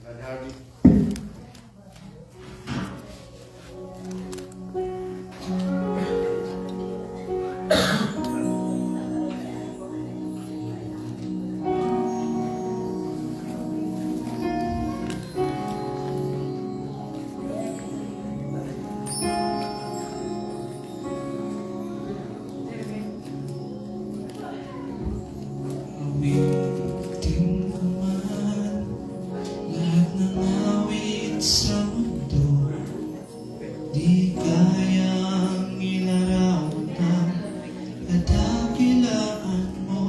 Brad Harvey. Awitin ko man lahat ng awit sa mundo, di kayang ilarawan ng kadakilaan mo.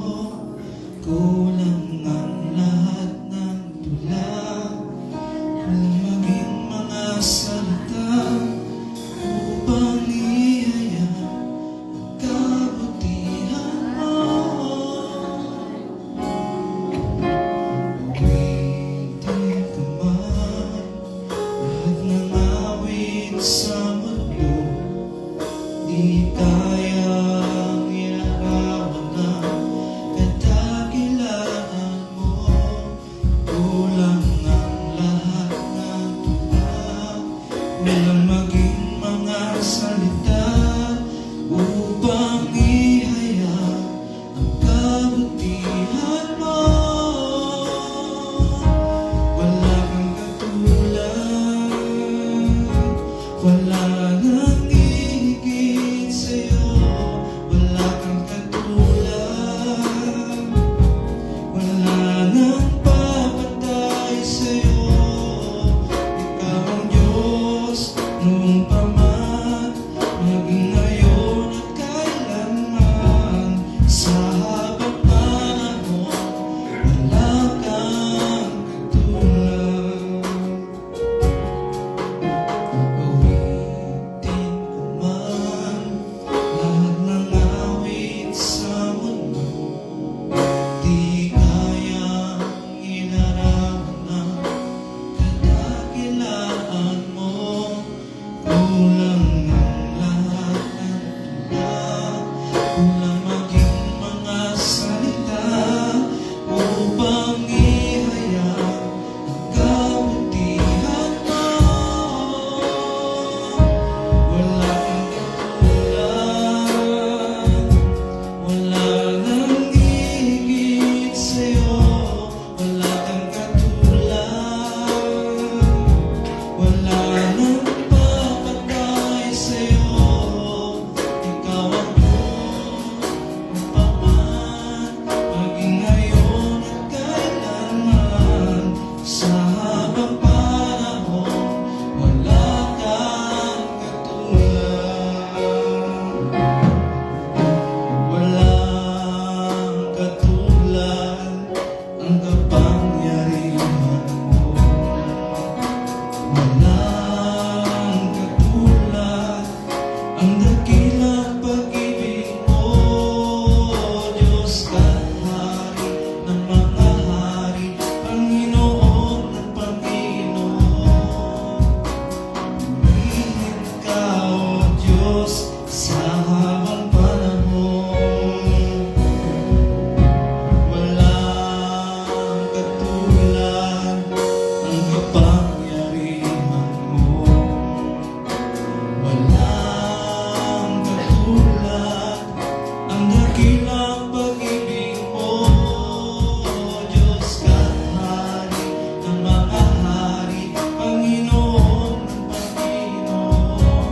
Kulang ang lahat ng tula, walang maging mga salita upang ihayag ang kabutihan mo. Awitin ko man lahat ng awit sa mundo, di kayang ilarawan ng kadakilaan mo. Kulang ang lahat ng tula, walang maging mga salita upang ihayag ang kabutihan mo. Wala kang katulad, wala nang hihigit sa'yo. Wala kang katulad, wala nang papatay sa'yo. Ikaw ang Diyos noong pa man, maging ngayon at kailanman. Sa habang panahon, wala kang katulad. Awitin ko man lahat ng awit sa mundo, di kayang ilarawan ng kadakilaan mo. Kulang ang lahat ng tula, kulang maging mga salita upang ihayag ang kabutihan mo. Wala kang katulad, wala nang hihigit sa'yo. Wala kang katulad, wala nang papatay sa'yo. Ikaw ang Diyos noong pa man, maging ngayon at kailanman. Sa habang panahon, wala kang katulad. Walang katulad ang kapangyarihan mo. Walang katulad ang dakilang pag-ibig mo. Diyos ka't Hari ng mga hari, Panginoon ng Panginoon. Purihin ka, O Diyos, sa habang panahon. Walang katulad ang kapangyarihan mo. Walang katulad ang dakilang pag-ibig mo. Diyos ka't Hari ng mga hari, Panginoon ng Panginoon.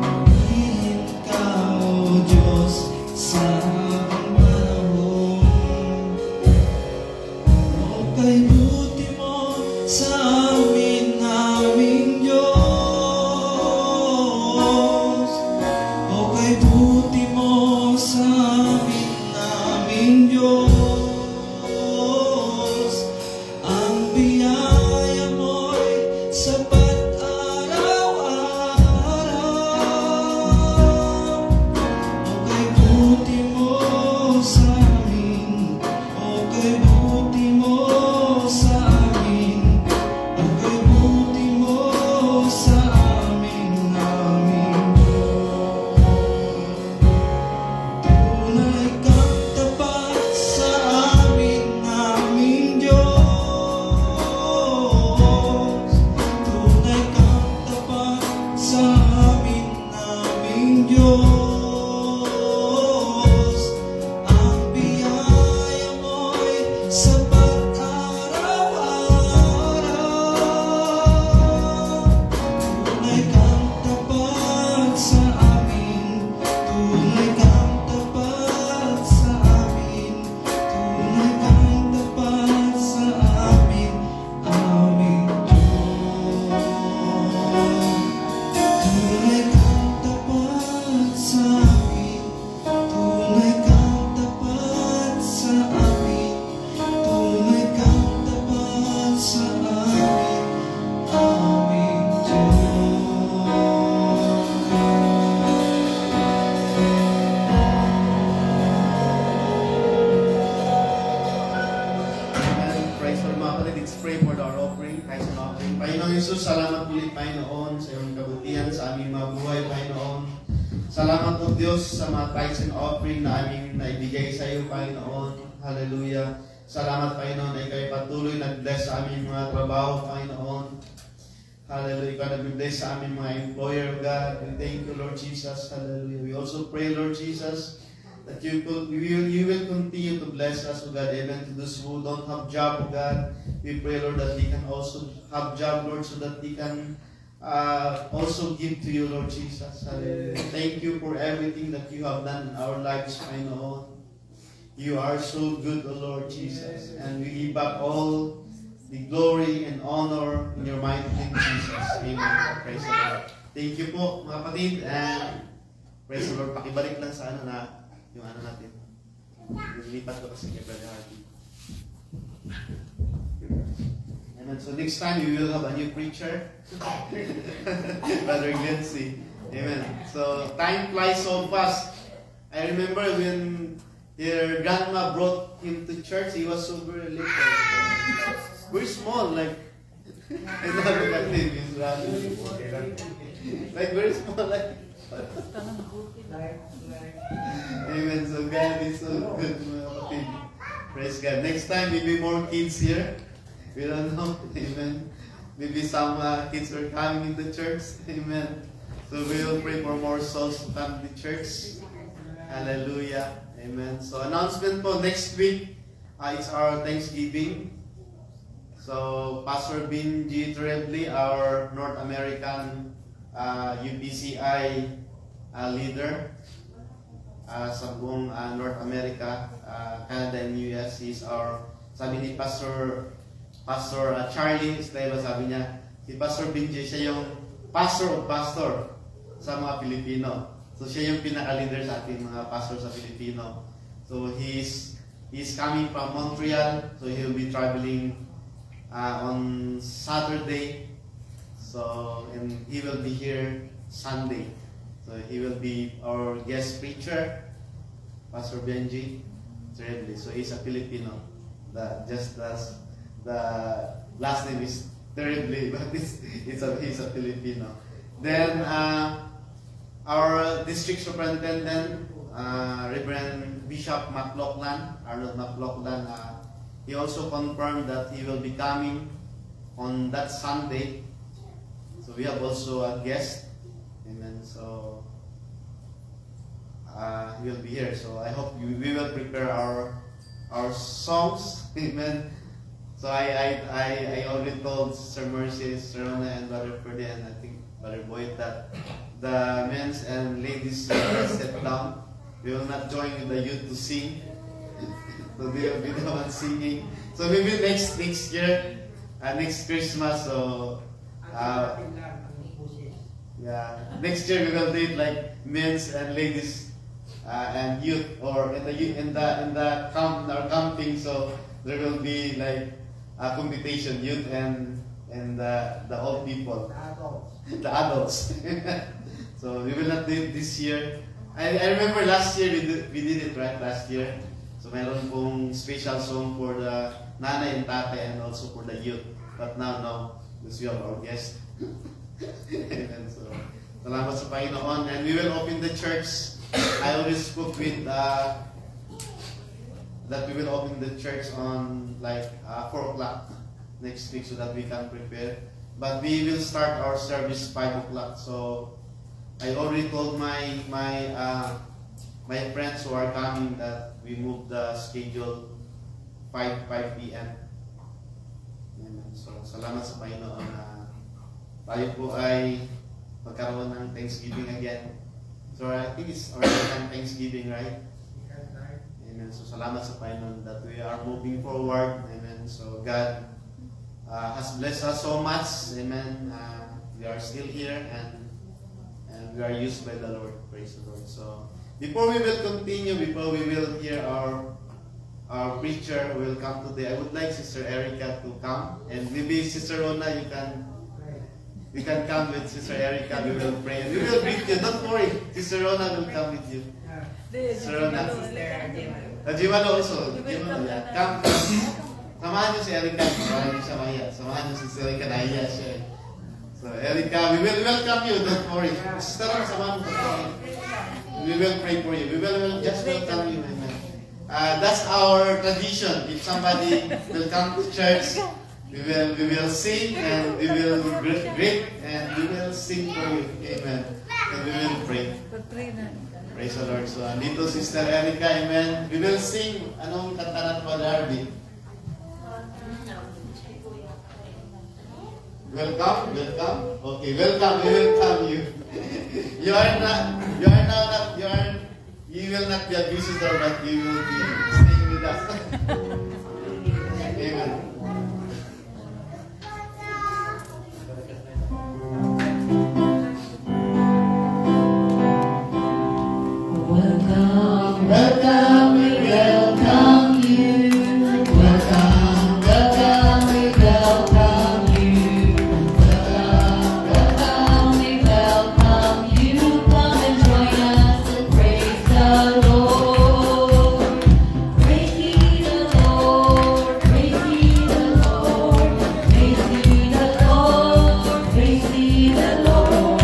Purihin ka, O Diyos, sa habang panahon. O kay buti mo sa amin, aming Diyos. O kay buti mo sa amin, aming Diyos. Ang biyaya mo'y sapat araw-araw. O kay buti mo sa amin, o kay buti mo sa amin, pray for our offering, tithes and offering. Panginoon Jesus, salamat ulit, Panginoon, sa iyong kabutihan sa aming mga buhay, Panginoon. Salamat po, Diyos, sa mga tithes and offering na aming naibigay sa iyo, Panginoon. Hallelujah. Salamat, Panginoon, ay kayo patuloy nag-bless sa aming mga trabaho, Panginoon. Hallelujah. Ikaw nag-bless sa aming mga employer, God. We thank you, Lord Jesus. Hallelujah. We also pray, Lord Jesus, that you will continue to bless us, O God, even to those who don't have job, O God. We pray, Lord, that they can also have job, Lord, so that they can also give to you, Lord Jesus. Hallelujah. Thank you for everything that you have done in our lives, Panginoon. You are so good, O Lord Jesus. And we give back all the glory and honor in your mighty name, Jesus. Amen. Praise the Lord. Thank you po, mga kapatid. And praise the Lord. Pakibalik lang sa yung natin. Nilipat ko kasi kay Brother Hardy. Amen. So next time we will have a new preacher. Brother Glency. Amen. So time flies so fast. I remember when your grandma brought him to church, he was so very little. Very small, like another name is Rami. Like very small, like Amen. So God is so good, mga kapatid. Praise God. Next time, maybe more kids here. We don't know. Amen. Maybe some kids are coming into church. Amen. So we will pray for more souls to come to church. Hallelujah. Amen. So announcement po, next week is our Thanksgiving. So Pastor Benji Trebly, our North American UPCI leader, sa buong North America, Canada and US. He's our, sabi ni Pastor Charlie Esteva, sabi niya, si Pastor Benji, siya yung pastor of pastor sa mga Pilipino. So siya yung pinaka-leader sa ating mga pastor sa Pilipino. So he's coming from Montreal, so he'll be traveling on Saturday. So, and he will be here Sunday. So he will be our guest preacher, Pastor Benji Trebly. So he's a Filipino. Just as the last name is Trebly, but he's a Filipino. Then our district superintendent, Reverend Bishop McLaughlin, Arnold McLaughlin, he also confirmed that he will be coming on that Sunday. So we have also a guest. Amen. So he will be here. So I hope we will prepare our songs. Amen. So I already told Sister Mercy, Sister Rona, and Brother Ferdy, and I think Brother Boyd that the men's and ladies will sit down. We will not join with the youth to sing. So they will be the ones singing. So maybe next year, next Christmas. So yeah, next year we will do it like men's and ladies and youth, or in the camp, our camping. So there will be like a competition, youth and the old people, the adults. So we will not do it this year. I remember last year we did it, right? Last year. So meron pong special song for the nanay and tate and also for the youth. But now, no, because we have our guest. And so, salamat sa Panginoon. And we will open the church. I always spoke with that we will open the church on like 4 o'clock next week so that we can prepare. But we will start our service 5 o'clock. So I already told my friends who are coming that we move the schedule 5 p.m. Amen. So salamat sa Panginoon na tayo po ay magkaroon ng Thanksgiving again. So I think it's our second Thanksgiving, right? Amen. So salamat sa Panginoon that we are moving forward. Amen. So God has blessed us so much. Amen. We are still here and we are used by the Lord. Praise the Lord. So before we will continue, before we will hear our preacher who will come today, I would like Sister Erica to come, and maybe Sister Rona, you can come with Sister Erica. We will pray. We will greet you. Don't worry. Sister Rona will come with you. Sister Rona. Jimano also. Jimano, yeah. Come. Samahan niyo si Erica. Samahan niyo siya mahiya. Samahan niyo si Erica. Nahiya siya eh. So, Erica, we will welcome you. Don't worry. Sister, samahan mo. We will pray for you. We will just welcome you. Amen. That's our tradition. If somebody will come to church, we will sing and we will greet and we will sing for you. Amen. And we will pray. Praise the Lord. So, andito Sister Erica. Amen. We will sing. Anong kanta natin Brother Harvey? Welcome. Okay, welcome. We welcome you. You will not be a visitor, but you will be staying with us. Amen. Welcome, welcome, we welcome you. Welcome, welcome, we welcome you. Welcome, welcome, we welcome you. Come and join us and praise the Lord. Praise ye the Lord, praise ye the Lord, praise ye the Lord, praise ye the Lord,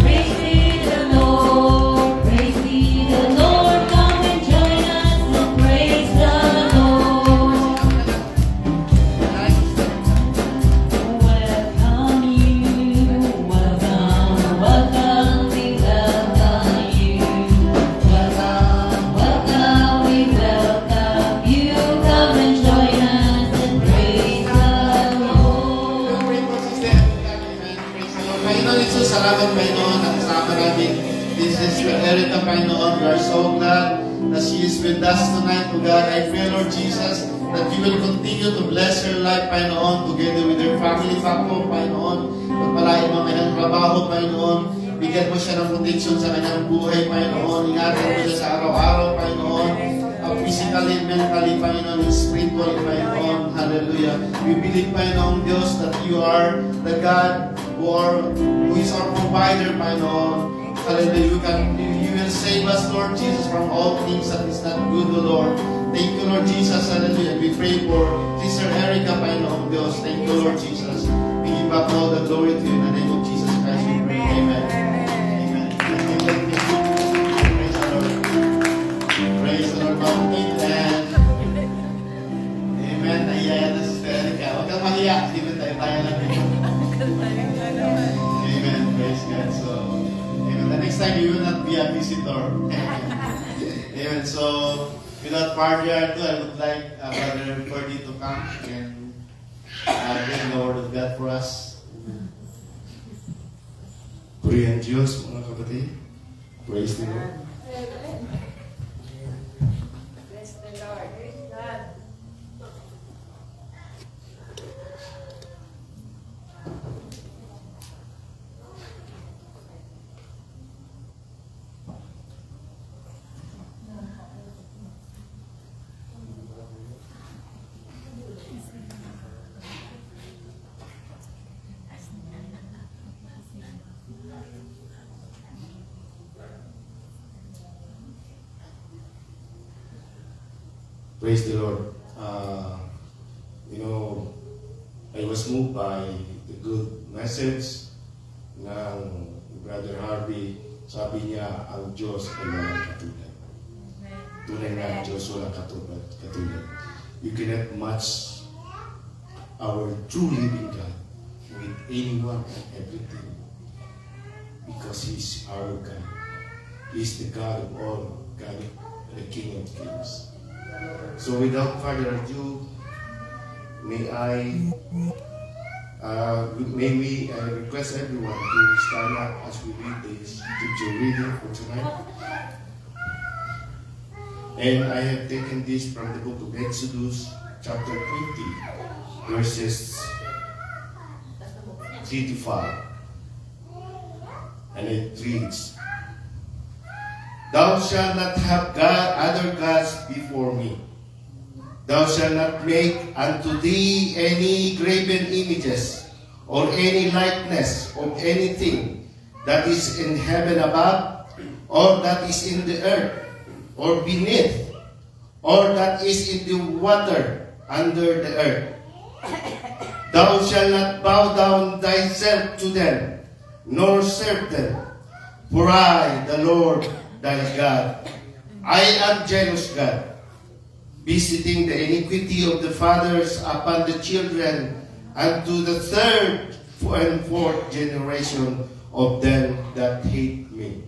praise ye the Lord, praise ye the Lord. Come and join us and praise the Lord. Welcome you, welcome, welcome, we welcome you. Welcome, welcome, we welcome you. Come and join us and praise the Lord. Pray po Sister Erica. Amen. Praise the Lord. Panginoon Jesus, salamat Panginoon na kasama namin. This is Sister Erica, Panginoon. We are so glad that she is with us tonight, O God. I pray, Lord Jesus, that you will continue to bless her life, Panginoon, together with her family, Panginoon, Panginoon. Pagpalain mo ang kanyang trabaho, Panginoon. Bigyan mo siya ng protection sa kanyang buhay, Panginoon. Ingatan mo siya sa araw-araw, Panginoon. Physically, mentally, Panginoon, and spiritually, Panginoon. Hallelujah. We believe, Panginoon Diyos, that you are the God who is our provider, Panginoon. Hallelujah. You will save us, Lord Jesus, from all things that is not good, O Lord. Thank you, Lord Jesus. Hallelujah. We pray for Sister Erica, Panginoon Diyos. Thank you, Lord Jesus. We give back all the glory to you in the name of Jesus Christ. We pray. Amen. Amen. Praise the Lord. Praise the Lord. Mountain and Amen. Nahiya na Sister Erica. Huwag kang mahiya. Hindi mo tayo lang dito. Amen. Praise God. So, amen. The next time you will not be a visitor. Amen. So, without further ado, I would like Brother Ferdy to come and bring the word of God for us. Purihan Diyos, mga kapatid. Praise the Lord. Bless the Lord. Praise God. Praise the Lord. I was moved by the good message ng Brother Harvey. Sabi niya, ang Diyos ay walang katulad. Tunay na ang Diyos walang katulad. You cannot match our true living God with anyone and everything, because He's our God. He's the God of all, God, the King of Kings. So without further ado, may we request everyone to stand up as we read this scripture reading for tonight. And I have taken this from the book of Exodus, chapter 20, verses 3 to 5. And it reads, Thou shalt not have other gods before me. Thou shalt not make unto thee any graven images, or any likeness of anything that is in heaven above, or that is in the earth, or beneath, or that is in the water under the earth. Thou shalt not bow down thyself to them, nor serve them. For I, the Lord thy God, I am jealous God, visiting the iniquity of the fathers upon the children, unto the third and fourth generation of them that hate me.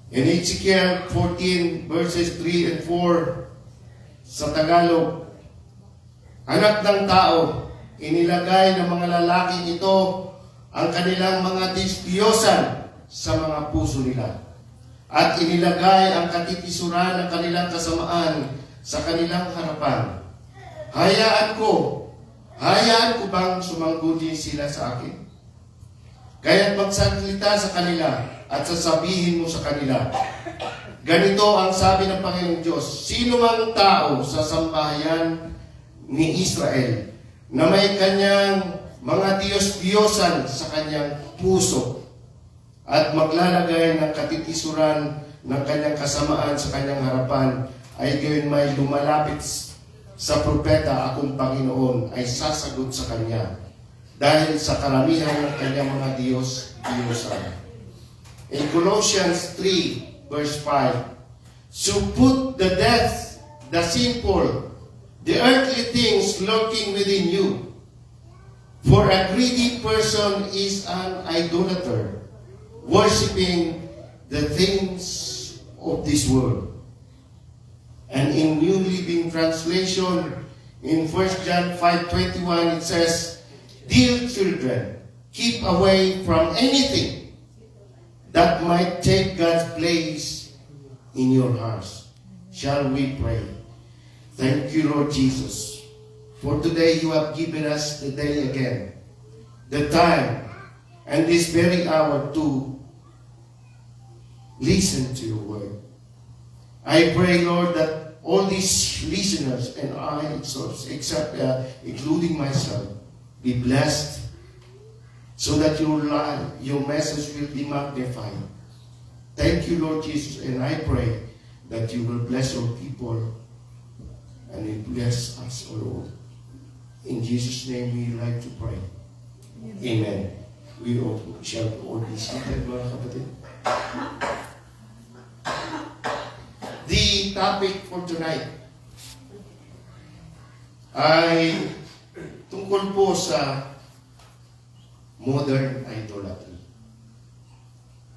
In Ezekiel 14 verses 3 and 4, sa Tagalog, anak ng tao, inilagay ng mga lalaking ito ang kanilang mga diyosan sa mga puso nila. At inilagay ang katitisuran ng kanilang kasamaan sa kanilang harapan. Hayaan ko bang sumangguni sila sa akin? Kaya't magsalita sa kanila at sasabihin mo sa kanila, ganito ang sabi ng Panginoong Diyos, sino mang tao sa sambahayan ni Israel na may kanyang mga Diyos-Diyosan sa kanyang puso at maglalagay ng katitisuran ng kanyang kasamaan sa kanyang harapan ay gayon may lumalapit sa propeta, akong Panginoon ay sasagot sa kanya dahil sa karamihan ng kanyang mga Diyos-Diyosan. In Colossians 3 verse 5, so put the death, the sinful, the earthly things lurking within you. For a greedy person is an idolater, worshipping the things of this world. And in New Living Translation, in 1 John 5:21, it says, dear children, keep away from anything that might take God's place in your hearts. Shall we pray? Thank you, Lord Jesus, for today you have given us the day again, the time, and this very hour to listen to your word. I pray, Lord, that all these listeners and I, including myself, be blessed so that your message will be magnified. Thank you, Lord Jesus, and I pray that you will bless your people and you bless us, O Lord. In Jesus' name we like to pray. Amen. We all shall all be seated, mga kapatid. The topic for tonight ay tungkol po sa modern idolatry.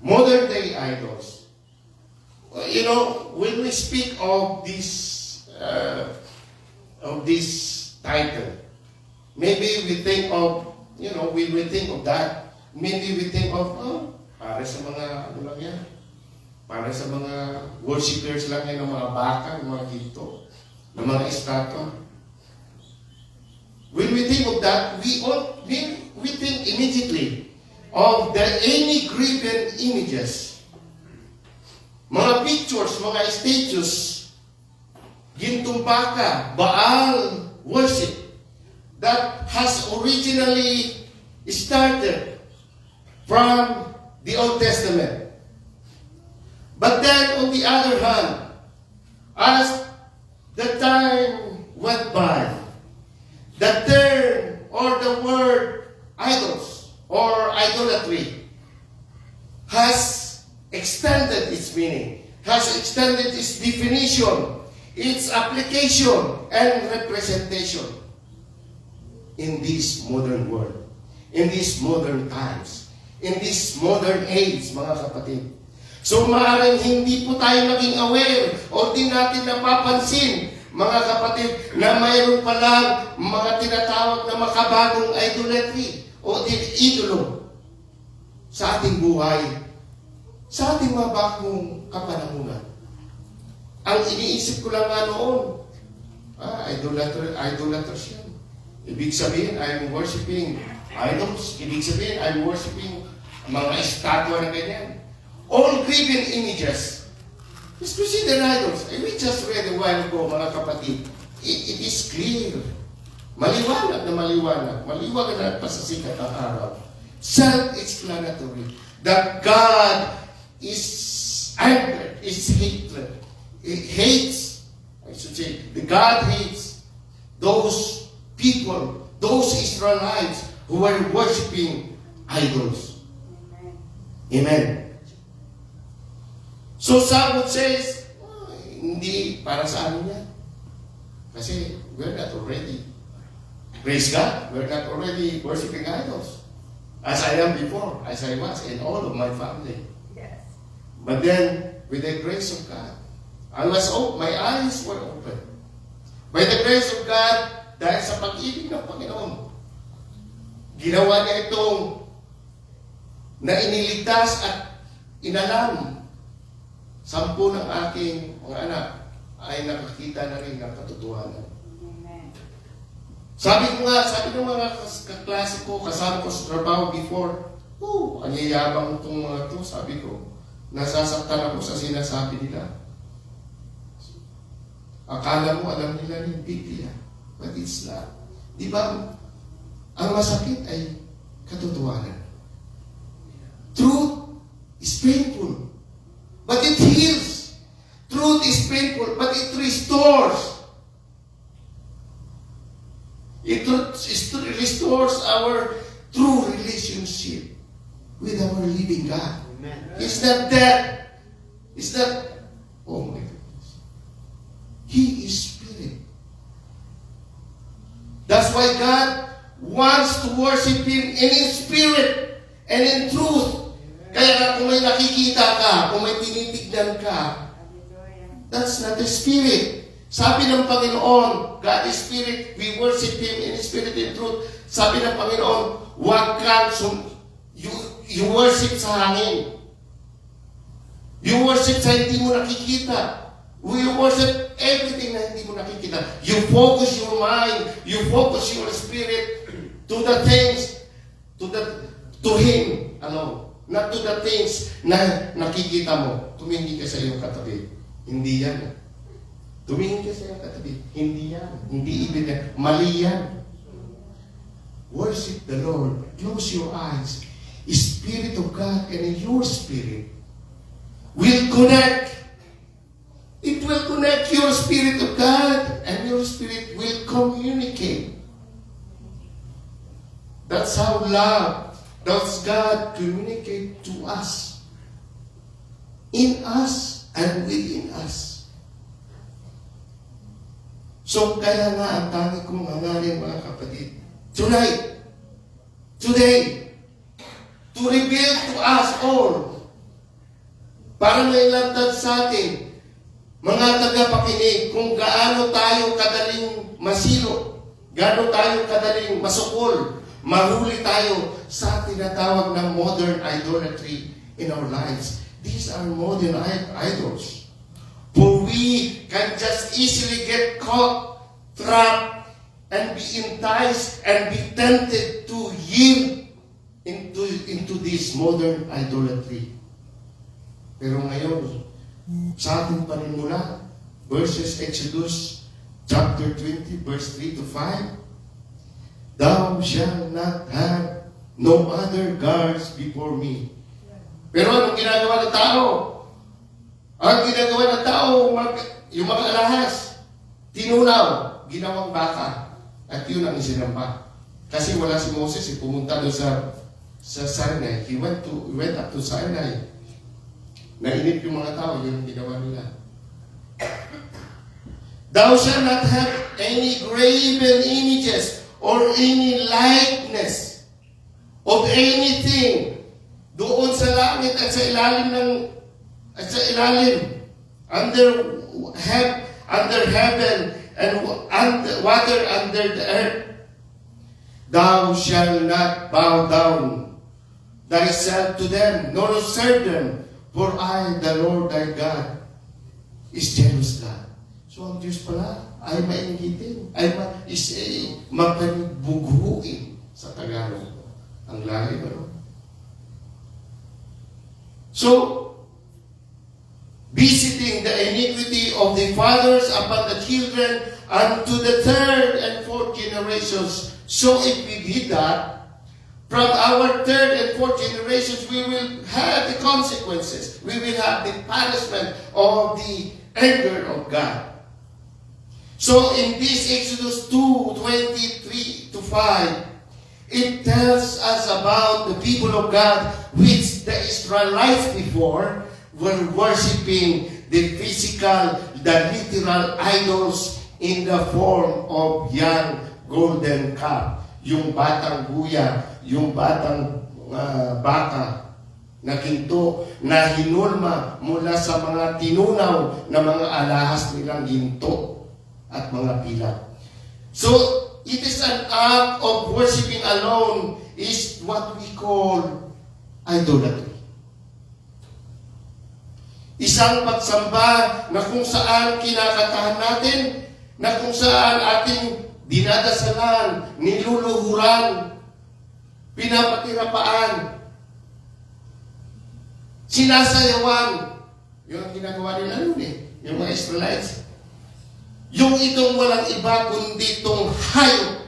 Modern day idols. You know, when we speak of this title, maybe we think of, when we think of that, maybe we think of, para sa mga, para sa mga worshippers lang yan, ng mga baka, ng mga ginto, ng mga estatwa. When we think of that, we think immediately of the any graven images, mga pictures, mga statues, gintong baka, Baal worship that has originally started from the Old Testament. But then, on the other hand, as the time went by, the term or the word idols or idolatry has extended its meaning, has extended its definition, its application and representation in this modern world, in these modern times, in this modern age, mga kapatid. So maaaring hindi po tayo maging aware o di natin napapansin, mga kapatid, na mayroon palang mga tinatawag na makabagong idolatry o idolo sa ating buhay, sa ating mga bagong kapanahunan. Ang iniisip ko lang nga noon, idolaters yan. Ibig sabihin, I'm worshiping idols. Ibig sabihin, I'm worshiping mga estatwa na ganyan. All graven images. Just consider idols. We just read a while ago, mga kapatid. It is clear. Maliwanag na maliwanag. Maliwanag na pasasikat ang araw. Self-explanatory. That God is angered, is hatred. He hates, I should say, the God hates those people, those Israelites who were worshiping idols. Amen. So some would say, "Oh, hindi para sa amin yan. Kasi we're not already, praise God, we're not already worshiping idols. As I am before, as I was, and all of my family." Yes. But then, with the grace of God, my eyes were open. By the grace of God, dahil sa pag-ibig ng Panginoon, ginawa niya itong na iniligtas at inalam. 10 ng aking mga anak ay nakakita na rin ng katotohanan. Amen. Sabi ng mga kaklase ko, kasama ko sa trabaho before, ang yayabang itong mga to, sabi ko, nasasaktan ako sa sinasabi nila. Akala mo, alam nila yung Biblia, but it's not. Di ba, ang masakit ay katotohanan. Truth is painful, but it heals. Truth is painful, but it restores. It restores our true relationship with our living God. Amen. It's not that. It's not, oh my goodness. He is Spirit. That's why God wants to worship Him in Spirit and in truth. Kaya kung may nakikita ka, kung may tinitignan ka, Hallelujah. that's not the Spirit. Sabi ng Panginoon, God is Spirit, we worship Him in Spirit and truth. Sabi ng Panginoon, huwag kang you worship sa hangin. You worship sa hindi mo nakikita. You worship everything na hindi mo nakikita. You focus your mind, you focus your spirit to the things, to Him alone. Not to the things na nakikita mo. Tumingin ka sa iyong katabi. Hindi yan. Tumingin ka sa iyong katabi. Hindi yan. Hindi ibig yan. Mali yan. Worship the Lord. Close your eyes. Spirit of God and in your spirit will connect. It will connect your spirit of God and your spirit will communicate. That's how love does God communicate to us. In us and within us. So kaya nga ang tangi kong hangarin mga kapatid, today, to reveal to us all, para mailantad sa atin, mga tagapakinig, kung gaano tayo kadaling masilo, gaano tayo kadaling masukol, mahuli tayo sa tinatawag ng modern idolatry in our lives. These are modern idols. For we can just easily get caught, trapped, and be enticed and be tempted to yield into this modern idolatry. Pero ngayon, sa ating panimula, verses Exodus chapter 20, verse 3 to 5, "Thou shalt not have no other gods before me." Pero anong ginagawa ng tao? Ang ginagawa ng tao, yung mga alahas, tinunaw, ginawang baka, at yun ang isinamba. Kasi wala si Moses, pumunta doon sa Sinai. He went up to Sinai. Nainip yung mga tao, yun ang ginawa nila. "Thou shalt not have any graven images or any likeness of anything doon sa langit at sa ilalim under heaven and water under the earth. Thou shalt not bow down thyself to them, nor serve them, for I, the Lord thy God, is jealous God." So ang Diyos pala ay mainggitin, ay mapanibughuin sa Tagalog. Ang lalim, ano? So, visiting the iniquity of the fathers upon the children unto the third and fourth generations. So if we did that, from our third and fourth generations, we will have the consequences. We will have the punishment of the anger of God. So in this Exodus 2:23 to 5, it tells us about the people of God, which the Israelites before were worshiping the physical, the literal idols in the form of young golden calf. Yung batang buya, yung batang baka na ginto na hinulma mula sa mga tinunaw na mga alahas nilang ginto at mga pilak. So, it is an act of worshiping alone is what we call idolatry. Isang pagsamba na kung saan kinakatahan natin, na kung saan ating dinadasalan, niluluhuran, pinapatirapaan, sinasayawan. Yung ang ginagawa nila nun yung mga Israelites. Yung itong walang iba kundi itong hayop.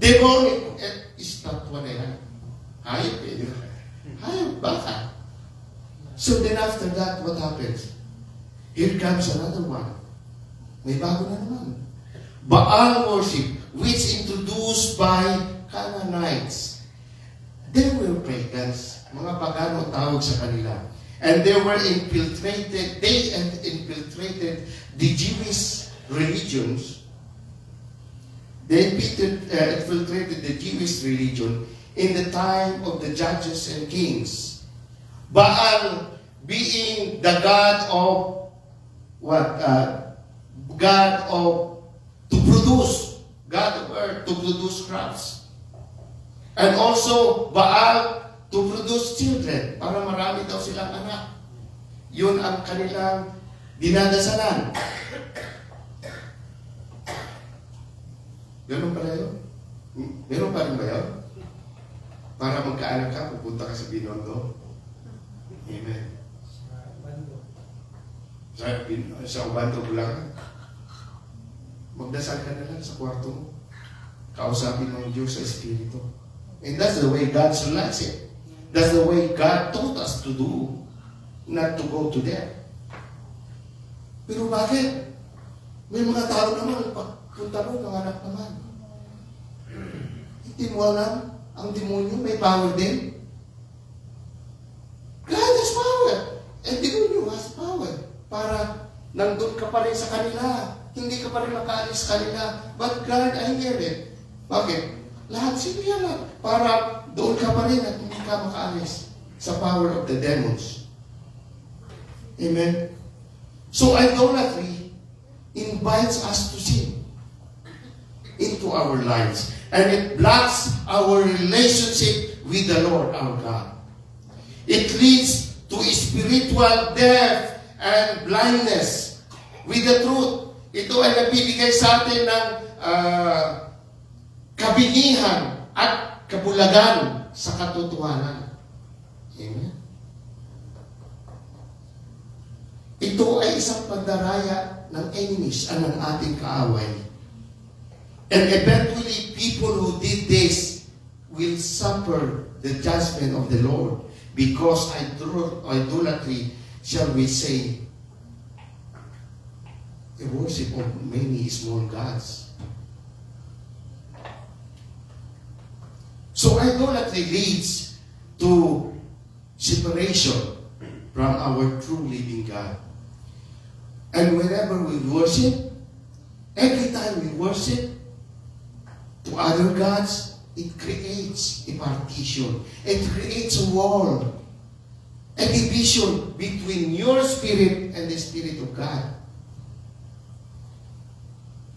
Demonic. Is not what I have. Hayop hayop, baka. So then after that, what happens? Here comes another one. May bago na naman. Baal worship, which introduced by Canaanites. They were pagans. Mga pagano tawag sa kanila. And they infiltrated the Jewish religions. They infiltrated the Jewish religion in the time of the judges and kings. Baal being the god of God of to produce, God of earth to produce crops. And also Baal to produce children, para marami daw silang anak. Yun ang kanilang dinadasalan. Ganun pala yun? Meron pa rin ba yun? Para magkaanak ka, pupunta ka sa Binondo. Amen. Sa Ubando, Bulacan. Magdasal ka na lang sa kwarto mo. Kausapin mo ang Diyos sa Espiritu. And that's the way God likes it. That's the way God taught us to do, not to go to there. Pero bakit? May mga tao naman, pagpunta mo, nanganak naman. Hindi mo alam, ang demonyo may power din. God has power. And demonyo has power. Para nandun ka pa rin sa kanila. Hindi ka pa rin makaalis sa kanila. But God, I hear it. Bakit? Lahat sino yan lang. Para doon ka pa rin at hindi ka makaalis sa power of the demons. Amen? So idolatry invites us to sin into our lives. And it blocks our relationship with the Lord our God. It leads to spiritual death and blindness with the truth. Ito ay nagbibigay sa atin ng kabingihan at kabulagan sa katotohanan. Amen? Ito ay isang pandaraya ng enemies, ng ating kaaway. And eventually, people who did this will suffer the judgment of the Lord because idolatry, shall we say, the worship of many small gods. So idolatry leads to separation from our true living God. And whenever we worship, every time we worship to other gods, it creates a partition. It creates a wall, a division between your spirit and the Spirit of God.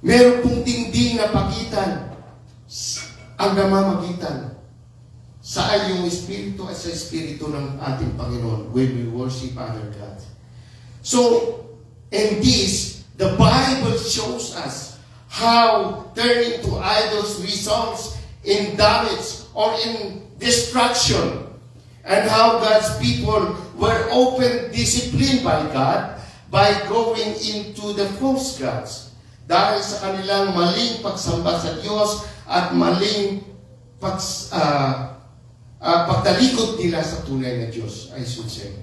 Meron pong dingding na pagitan ang namamagitan sa iyong espiritu at sa espiritu ng ating Panginoon when we worship other gods. So, in this, the Bible shows us how turning to idols results in damage or in destruction, and how God's people were often disciplined by God by going into the false gods dahil sa kanilang maling pagsamba sa Diyos at maling pagtalikod nila sa tunay na Diyos, I should say.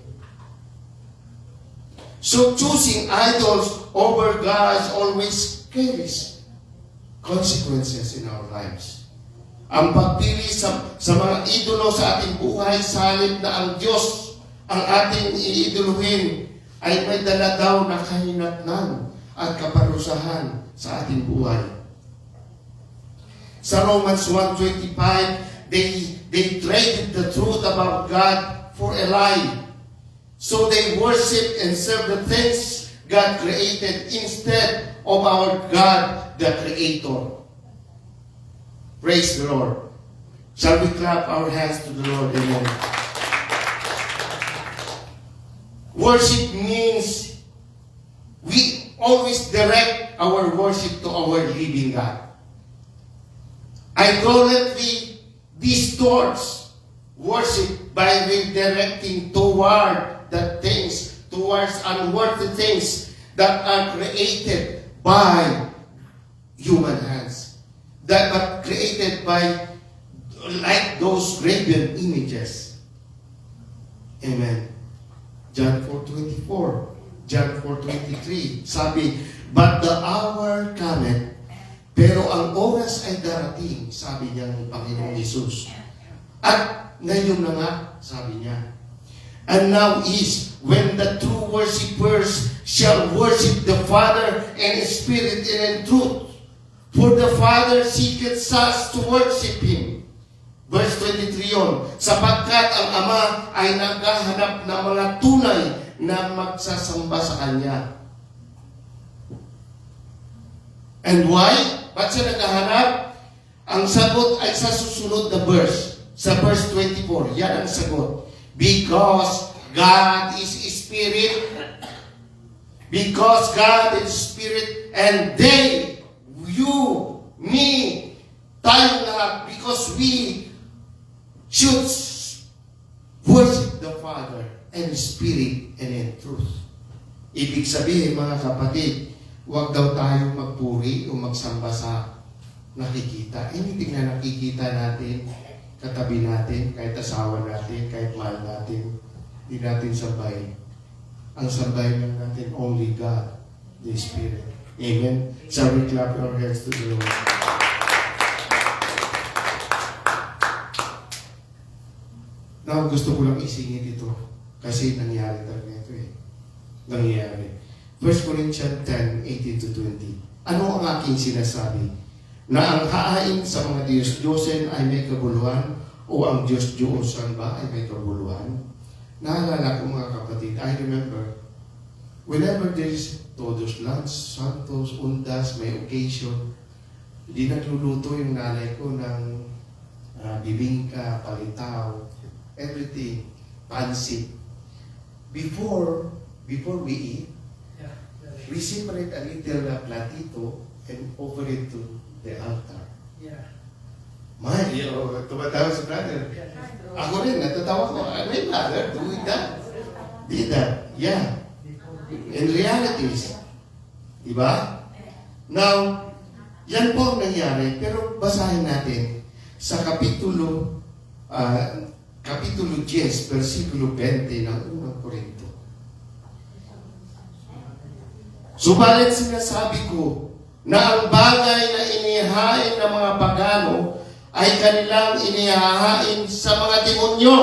So choosing idols over God always carries consequences in our lives. Ang pagpili sa mga idolo sa ating buhay sa halip na ang Diyos ang ating iidoluhin ay may dala daw na kahinatnan at kaparusahan sa ating buhay. Sa Romans 1:25, they traded the truth about God for a lie. So they worship and serve the things God created instead of our God, the Creator. Praise the Lord. Shall we clap our hands to the Lord? Amen. Worship means we always direct our worship to our living God. Idolatry distorts worship by redirecting toward the things, towards unworthy things that are created by human hands. That are created by, like those graven images. Amen. John 4:24, John 4:23, sabi, but the hour cometh, pero ang oras ay darating, sabi niya ng Panginoong Jesus. At ngayon na nga, sabi niya, and now is when the true worshipers shall worship the Father in spirit and in truth. For the Father seeketh us to worship Him. Verse 23 yun, sapagkat ang Ama ay naghahanap ng mga tunay na magsasamba sa Kanya. And why? Ba't siya naghahanap? Ang sagot ay sa susunod na verse. Sa verse 24, yan ang sagot. Because God is Spirit. Because God is Spirit, and they, you, me, tayo lahat, because we should worship the Father in Spirit and in truth. Ibig sabihin, mga kapatid, huwag daw tayo magpuri o magsamba sa nakikita. Anything na nakikita natin, katabi natin, kahit asawa natin, kahit mahal natin, hindi natin sambahin. Ang sambahin lang natin, only God, the Spirit. Amen? Shall we clap our hands to the Lord? Now, gusto ko lang isingit ito kasi nangyari talaga ito eh. Nangyari. 1 Corinthians 10:18-20. Ano ang aking sinasabi? Na ang hahain sa mga Diyos-Diyosen ay may kabuluhan o ang Diyos-Diyosan ba ay may kabuluhan? Naalala ko mga kapatid, I remember, whenever there is Todos Lunch, Santos, Undas, may occasion, hindi nagluluto yung nanay ko ng bibingka, palitaw, everything, pansit. Before we eat, we separate a little platito and offer it to the altar. Tumatawa si brother. Ako rin, natatawa ko. My brother, doing that. Did that. Yeah. In realities. Diba? Now, yan po ang nangyari. Pero basahin natin sa Kapitulo 10, versikulo 20 ng unang Korinto. Subalit sinasabi ko na ang bagay na inihahain ng mga pagano ay kanilang inihahain sa mga demonyo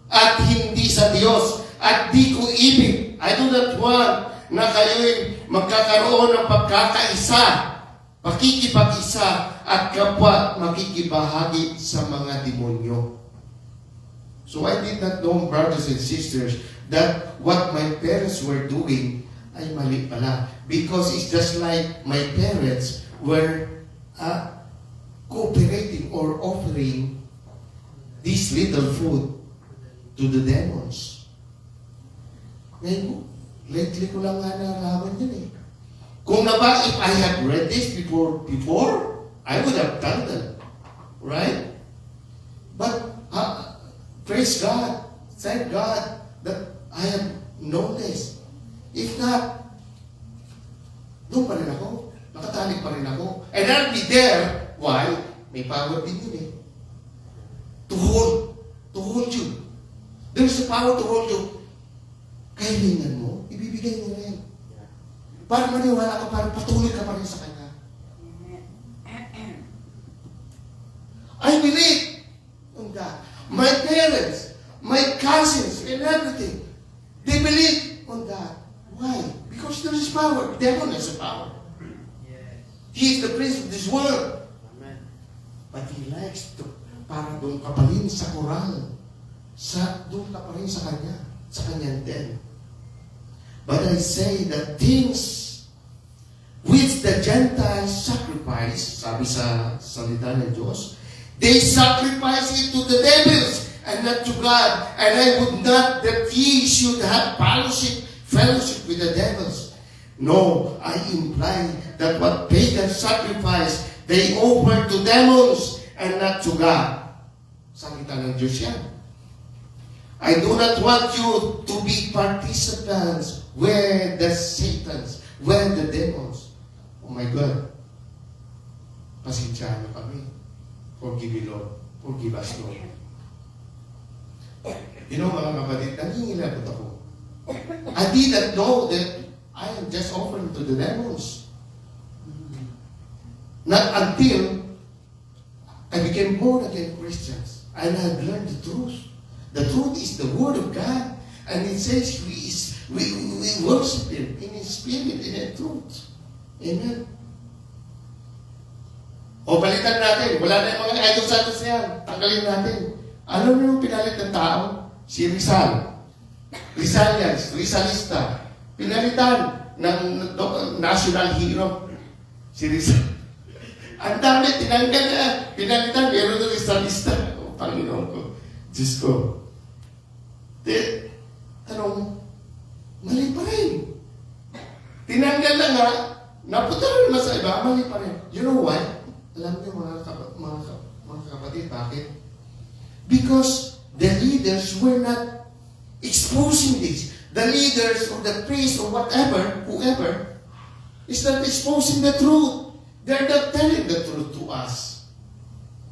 at hindi sa Diyos. At di ko ibig, I do not want na kayo'y magkakaroon ng pagkakaisa, pakikipag-isa at kapwa makikibahagi sa mga demonyo. So I did not know, brothers and sisters, that what my parents were doing ay mali pala. Because it's just like my parents were cooperating or offering this little food to the demons. Ngayon, lately ko lang nga nalaman yun eh. Kung na ba, if I had read this before, I would have done that. Right? But, praise God, thank God that I have known this. If not, doon pa rin ako. Nakatalik pa rin ako. And I'll be there. Why? May power din yun eh. To hold you. There's a power to hold you. kailangan mo, ibibigay niya rin. Para maniwala ka, para patuloy ka pa rin sa Kanya. I believe on God. My parents, my cousins, and everything, they believe on God. Why? Because there is power. The devil has a power. He is the prince of this world. Amen. But he likes to, para doon ka pa rin sa koral. Doon ka pa rin sa Kanya. Sa Kanyang den. But I say that things which the Gentiles sacrifice, sabi sa salita ng Diyos, they sacrifice it to the devils and not to God. And I would not that ye should have fellowship with the devils. No, I imply that what pagans sacrifice, they offer to demons and not to God. Salita ng Diyos yan. I do not want you to be participants where the Satans, where the demons. Oh my God. Pasensyahan na kami. Forgive me, Lord. Forgive us, Lord. You know, mga kapatid, nangingilabot ako. I did not know that I am just offering to the demons. Not until I became born again Christians and I have learned the truth. The truth is the Word of God. And it says we worship Him in His Spirit and in truth. Amen. O balitan natin. Wala na yung mga idols yan. Tanggalin natin. Alam mo yung pinalit ng tao? Si Rizal. Rizalians. Rizalista. Pinalitan ng national hero. Si Rizal. Ang dami, tinanggal na. Pinalitan, meron ng Rizalista. O, Panginoon ko. Diyos ko. Tanong, mali pa rin. Tinanggal na nga, napunta rin naman sa iba, mali pa rin. You know why? Alam niyo mga kapatid, bakit? Because the leaders were not exposing this. The leaders or the priest or whatever, whoever, is not exposing the truth. They're not telling the truth to us.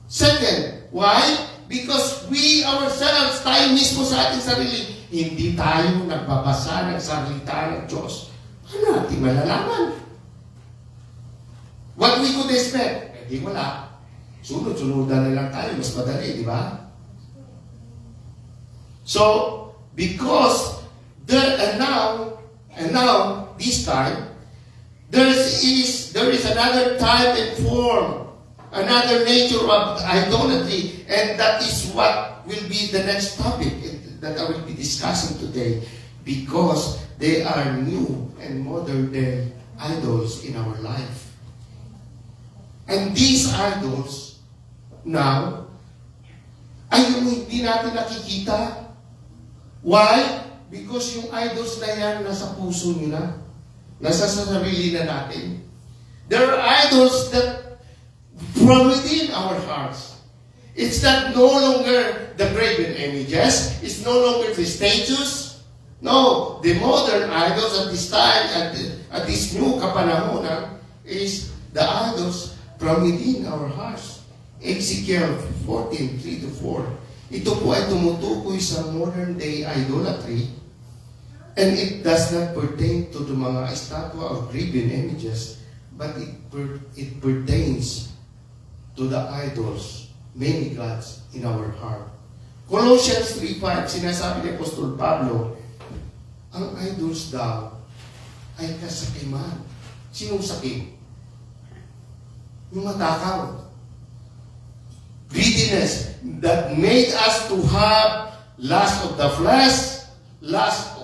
Second, why? Because we ourselves, tayo mismo sa ating sarili, hindi tayo nagbabasa ng salita ng Diyos. Paano natin malalaman? What we could expect? Hindi wala. Sunod-sunudan na lang tayo. Mas madali, di ba? So, because there and now, this time, there is another type and form, another nature of idolatry, and that is what will be the next topic that I will be discussing today, because they are new and modern day idols in our life. And these idols, now, ay yung hindi natin nakikita. Why? Because yung idols na yan, nasa puso nila. Nasa sarili na natin. There are idols that from within our hearts. It's not no longer the graven images. It's no longer the statues. No, the modern idols at this time, at this new kapanahonan, is the idols from within our hearts. Ezekiel 14:3-4. Ito po ay tumutukoy sa modern day idolatry, and it does not pertain to the mga estatwa or graven images, but it pertains to the idols, many gods in our heart. Colossians 3:5, sinasabi ni Apostol Pablo, ang idols daw ay kasakiman. Sinong sakim? Yung matakaw. Greediness that made us to have lust of the flesh, lust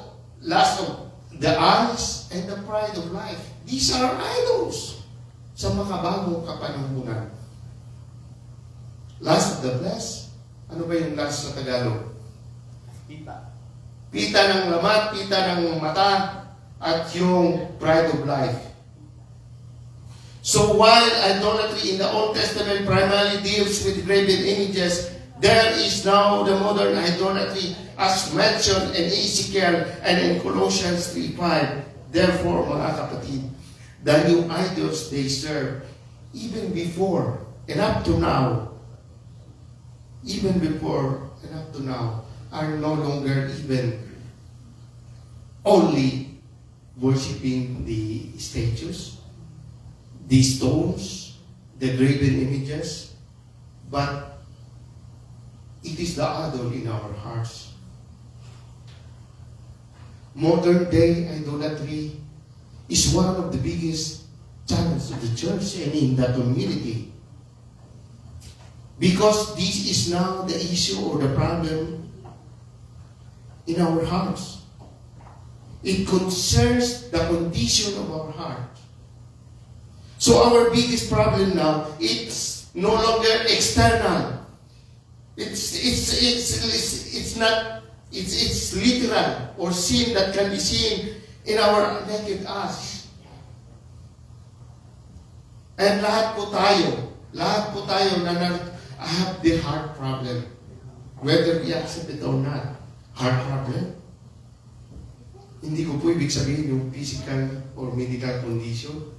of the eyes, and the pride of life. These are idols sa makabagong kapanahunan. Lust of the flesh? Ano ba yung lust sa Tagalog? Pita. Pita ng lamat, pita ng mata, at yung pride of life. So while idolatry in the Old Testament primarily deals with graven images, there is now the modern idolatry as mentioned in Ezekiel and in Colossians 3:5. Therefore, mga kapatid, the new idols they serve, even before and up to now, are no longer even only worshiping the statues, the stones, the graven images, but it is the idol in our hearts. Modern day idolatry is one of the biggest challenges of the church and in the community. Because this is now the issue or the problem in our hearts. It concerns the condition of our heart. So our biggest problem now, it's no longer external. It's literal or sin that can be seen in our naked eyes. And lahat po tayo na have the heart problem. Whether we accept it or not, heart problem. Hindi ko po ibig sabihin yung physical or medical condition.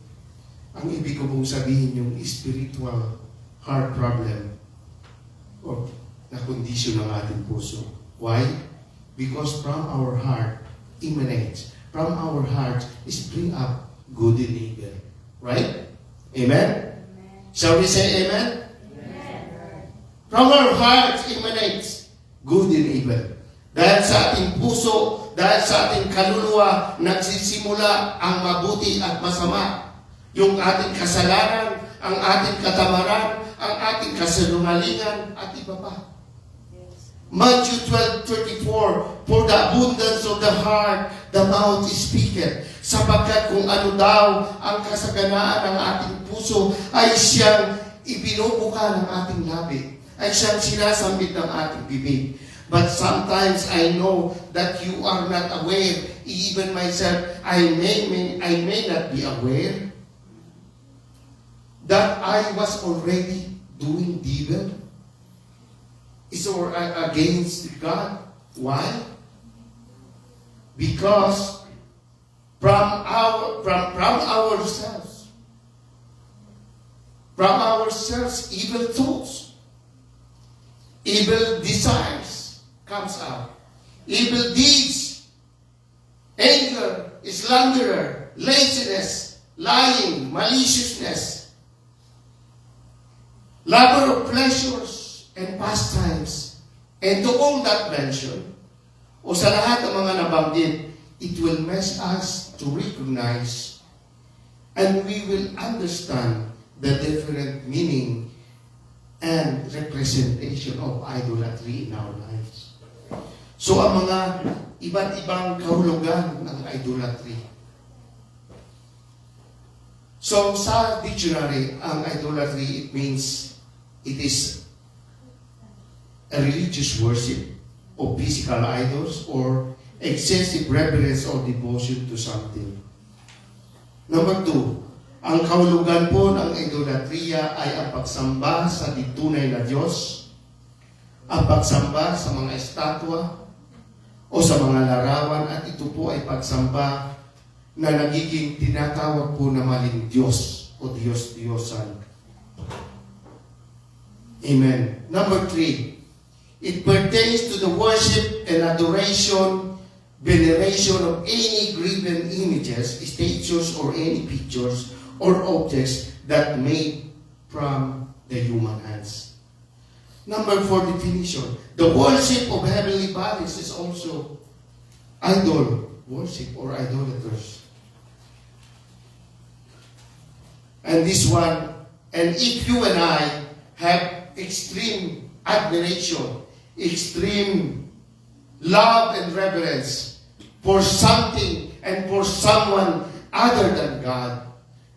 Ang ibig ko pong sabihin yung spiritual heart problem or na condition ng ating puso. Why? Because from our heart emanates, from our heart is bring up good and evil. Right? Amen? Shall we say amen? From our hearts emanates good and evil. Dahil sa ating puso, dahil sa ating kaluluwa, nagsisimula ang mabuti at masama. Yung ating kasalanan, ang ating katamaran, ang ating kasinungalingan, at iba pa. Matthew 12:34, for the abundance of the heart, the mouth speaketh. Sapagkat kung ano daw ang kasaganaan ng ating puso, ay siyang ibinubuka ng ating labi. Ay siyang sinasambit ng ating bibig. But sometimes I know that you are not aware. Even myself, I may not be aware that I was already doing evil. Is or against God. Why? Because from ourselves, evil thoughts, evil desires comes out. Evil deeds, anger, slanderer, laziness, lying, maliciousness, lover of pleasures and pastimes, and to all that mentioned, o sa lahat ng mga nabanggit, it will mess us to recognize and we will understand the different meaning and representation of idolatry in our lives. So ang mga iba't ibang kahulugan ng idolatry. So sa dictionary, ang idolatry, it means it is a religious worship of physical idols or excessive reverence or devotion to something. Number 2, ang kahulugan po ng idolatriya ay ang pagsamba sa di tunay na Diyos, ang pagsamba sa mga estatwa o sa mga larawan, at ito po ay pagsamba na nagiging tinatawag po na maling Diyos o Diyos-Diyosan. Amen. Number 3, it pertains to the worship and adoration, veneration of any graven images, statues, or any pictures or objects that made from the human hands. Number 4 definition. The worship of heavenly bodies is also idol worship or idolaters. And this one, and if you and I have extreme admiration, extreme love and reverence for something and for someone other than God,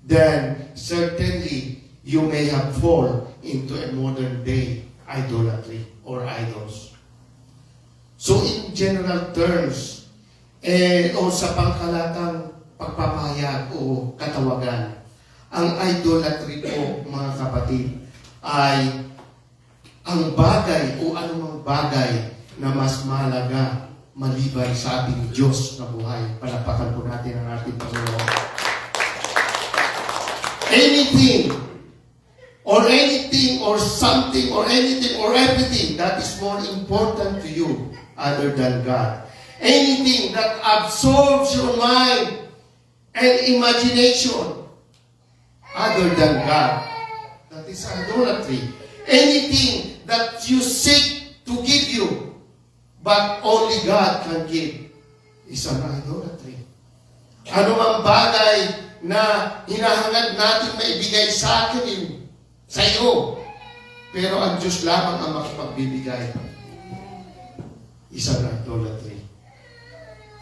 then certainly you may have fallen into a modern day idolatry or idols. So in general terms, o sa pangkalatang pagpapahayag o katawagan, ang idolatry po, mga kapatid, ay ang bagay o anumang bagay na mas mahalaga maliban sa ating Diyos na buhay. Palapakan po natin ang ating Panginoon. Anything or something or anything or everything that is more important to you other than God anything that absorbs your mind and imagination other than God. That is idolatry. Anything that you seek to give you, but only God can give, is an idolatry. Ano mang bagay na hinahangad natin maibigay sa akin, sa iyo, pero ang Diyos lamang ang makapagbibigay, is an idolatry.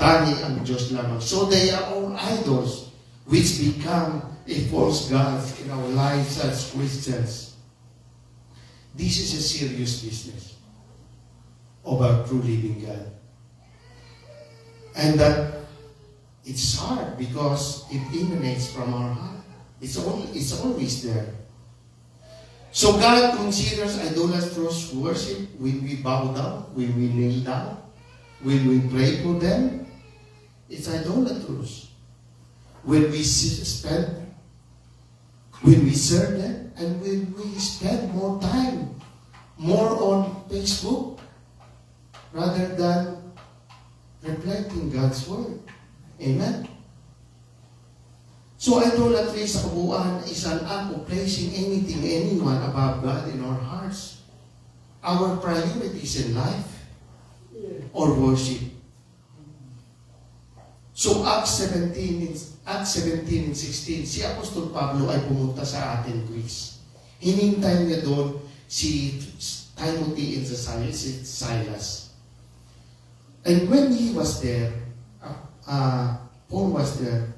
Tani ang Diyos lamang. So they are all idols which become a false God in our lives as Christians. This is a serious business of our true living God. And that it's hard because it emanates from our heart. It's always there. So God considers idolatrous worship when we bow down, when we kneel down, when we pray for them. It's idolatrous. When we serve them, and when we spend more time, more on Facebook, rather than reflecting God's Word. Amen? So idolatry sa kabuuan is an act of placing anything, anyone above God in our hearts. Our priorities in life or worship. So Acts 17 and 16, si Apostol Pablo ay pumunta sa Athens, Greece. Hinintay niya doon si Timothy and si Silas. And when he was there, Paul was there,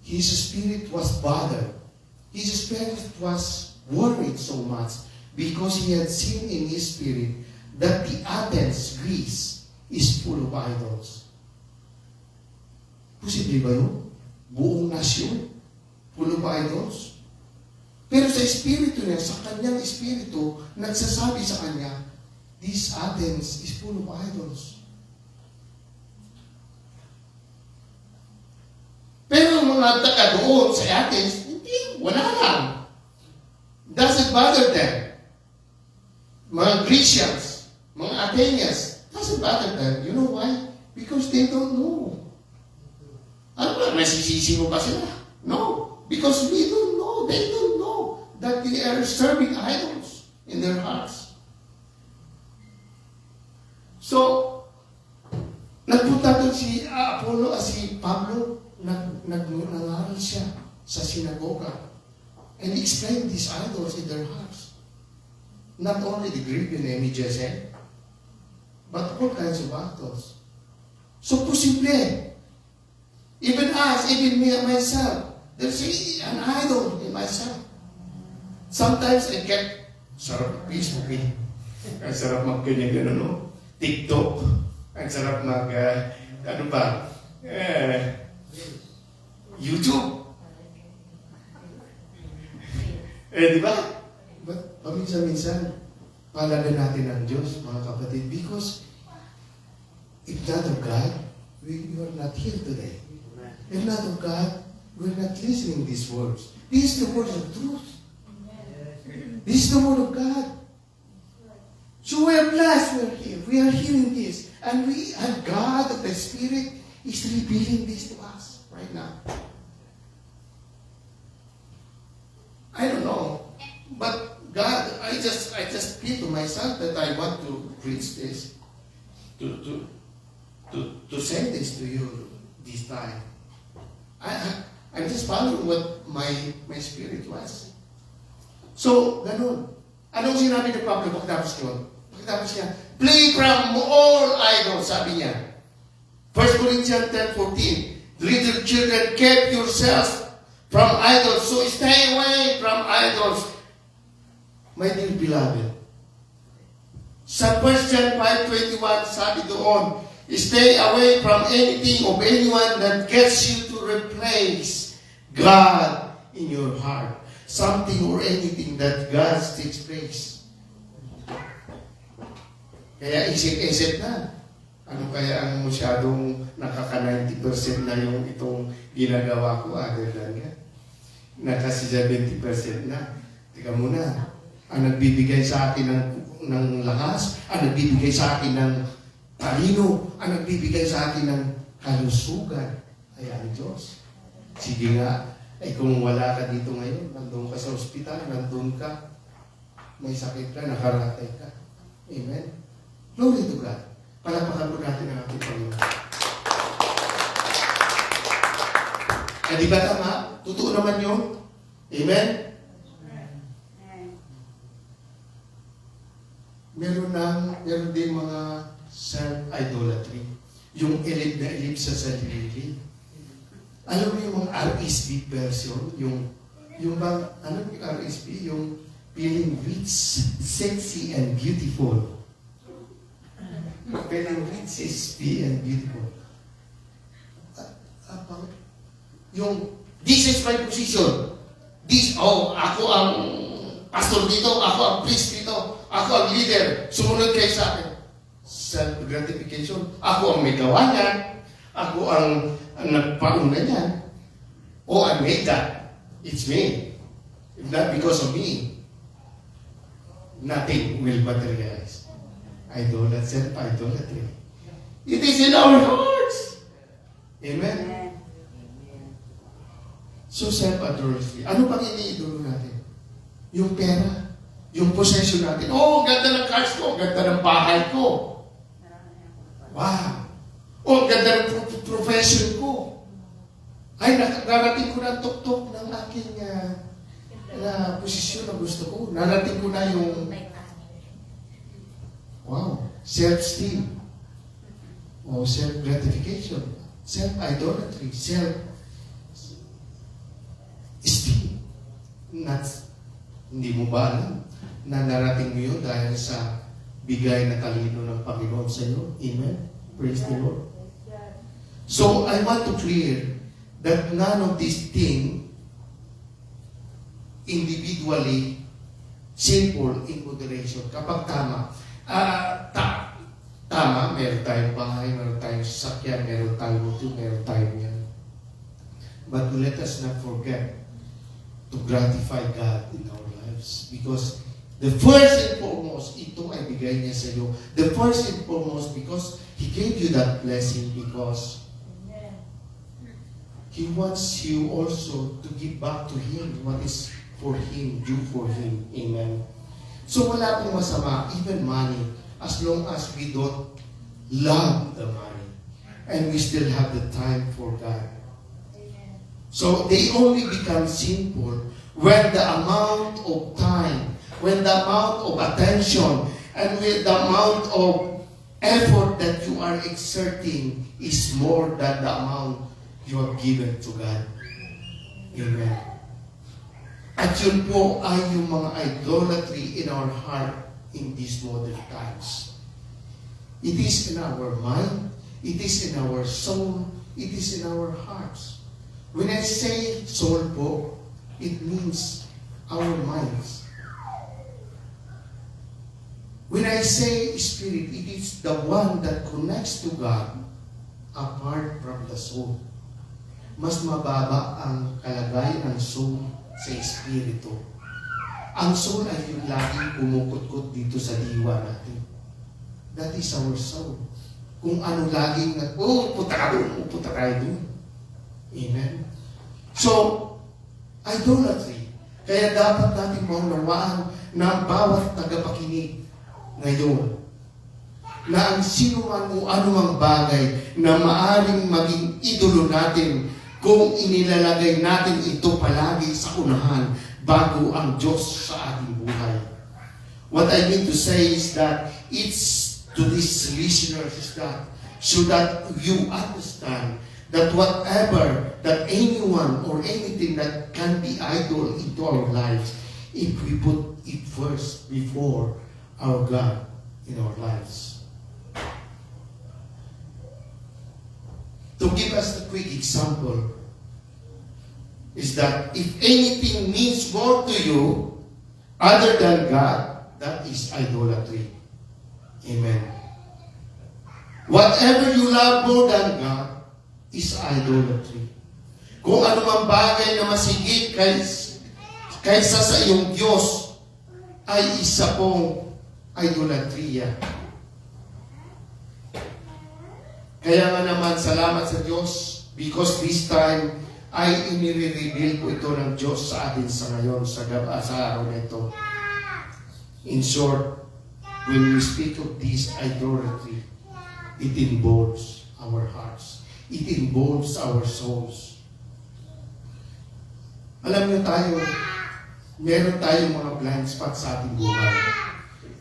his spirit was bothered. His spirit was worried so much because he had seen in his spirit that the Athens, Greece, is full of idols. Posible ba yun? Buong nasyon, full of idols? Pero sa espiritu niya, sa kanyang espiritu, nagsasabi sa kanya, this Athens is full of idols. Pero mga taga doon sa Athens, hindi, wala lang. Doesn't bother them. Mga Grecians, mga Athenians, doesn't bother them. You know why? Because they don't know. Ano ba, nasisisi mo ba sila? No. Because we don't know. They don't know that they are serving idols in their hearts. So, nagpunta doon si Pablo, nangaral siya sa sinagoga and explained these idols in their hearts. Not only the graven images, but all kinds of idols. So, posible. Even us, even me and myself, there's an idol in myself. Sometimes I get, sarap Facebook eh. Ang sarap mag-ganyan, no? TikTok. Ang sarap YouTube. Di ba? But paminsan-minsan, palagan natin ang Diyos, mga kapatid, because if not of God, we are not here today. If not of God, we're not listening to these words. This is the word of truth. This is the word of God. So we are blessed, we're here. We are hearing this. And God, the Spirit, is revealing this to us right now. I don't know. But God, I just feel to myself that I want to preach this. To say this to you this time. I'm just following what my spirit was. So, ganun. Anong sinabi ni Pablo pagkatapos yun? Pagkatapos niya, flee from all idols, sabi niya. 1 Corinthians 10:14, little children, keep yourselves from idols. So, stay away from idols. My dear beloved, sa 1 John 5:21, sabi doon, stay away from anything of anyone that gets you to replace God in your heart. Something or anything that God takes place. Kaya isip-isip na. Ano kaya ang masyadong nakaka-90% na yung itong ginagawa ko other than God? Nakasi 70% na. Teka muna. Ang nagbibigay sa akin ng lakas, ang nagbibigay sa akin ng Talino ang nagbibigay sa akin ng kalusugan ay ang Diyos. Sige nga, ay kung wala ka dito ngayon, nandun ka sa ospital, nandun ka, may sakit ka, nakaratay ka. Amen? Glory to God. Palapakan po natin ang ating Panginoon. Eh, di ba tama? Totoo naman yun. Amen? Meron din mga self-idolatry. Yung elite na elite sa sarili. Alam mo yung mga RSV version? Yung bang, ano yung RSV? Yung feeling rich, sexy, and beautiful. Feeling rich, sexy, and beautiful. Yung, this is my position. Ako ang pastor dito, ako ang priest dito, ako ang leader, sumunod kayo sa akin. Self-gratification. Ako ang may gawa niyan, ako ang nagpauna niyan. Oh, I made that. It's me. If not because of me, nothing will materialize. Self-idolatry. It is in our hearts. Amen. So self-idolatry. Ano pang iniidolo natin? Yung pera. Yung possession natin. Oh, ganda ng cars ko. Ganda ng bahay ko. Wow. Oh, ganda ng profession ko. Ay, narating ko na tok-tok ng aking posisyon na gusto ko. Narating ko na yung self-esteem. O self-gratification. Self-idolatry. Self-esteem. Hindi mo ba alam na narating mo yun dahil sa bigay na talino ng Panginoon sa iyo? Amen? Praise the Lord. So, I want to clear that none of these things individually simple in moderation. Kapag tama, tama, meron tayong bahay, meron tayong sasakyan, meron tayong motor, meron tayong yan. But let us not forget to gratify God in our lives. Because the first and foremost, ito ay bigay niya sa iyo. The first and foremost, because He gave you that blessing because He wants you also to give back to Him what is for Him, due for Him. Amen. So wala pong masama, even money, as long as we don't love the money and we still have the time for God. So they only become simple when the amount of time, when the amount of attention, and with the amount of effort that you are exerting is more than the amount you have given to God. Amen. At yun po ay yung mga idolatry in our heart in these modern times. It is in our mind, it is in our soul, it is in our hearts. When I say soul po, it means our minds. When I say spirit, it is the one that connects to God apart from the soul. Mas mababa ang kalagayan ng soul sa espiritu. Ang soul ay yung laging kumukutkot dito sa diwa natin. That is our soul. Kung ano laging punta ka doon, punta tayo doon. Amen? So, idolatry. Kaya dapat natin maunawaan ng bawat tagapakinig ngayon na ang sino man o anumang bagay na maaring maging idolo natin kung inilalagay natin ito palagi sa unahan bago ang Diyos sa ating buhay. What I mean to say is that it's to these listeners is that so that you understand that whatever that anyone or anything that can be idol into our lives, if we put it first before our God in our lives. To give us a quick example is that if anything means more to you other than God, that is idolatry. Amen. Whatever you love more than God is idolatry. Kung ano mang bagay na masigit kaysa sa iyong Diyos ay isa pong idolatria. Kaya nga naman, salamat sa Diyos because this time ay inire-reveal po ito ng Diyos sa atin sa ngayon, sa araw na ito. In short, when we speak of this idolatry, it involves our hearts. It involves our souls. Alam niyo tayo, meron tayong mga blind spots sa ating buhay.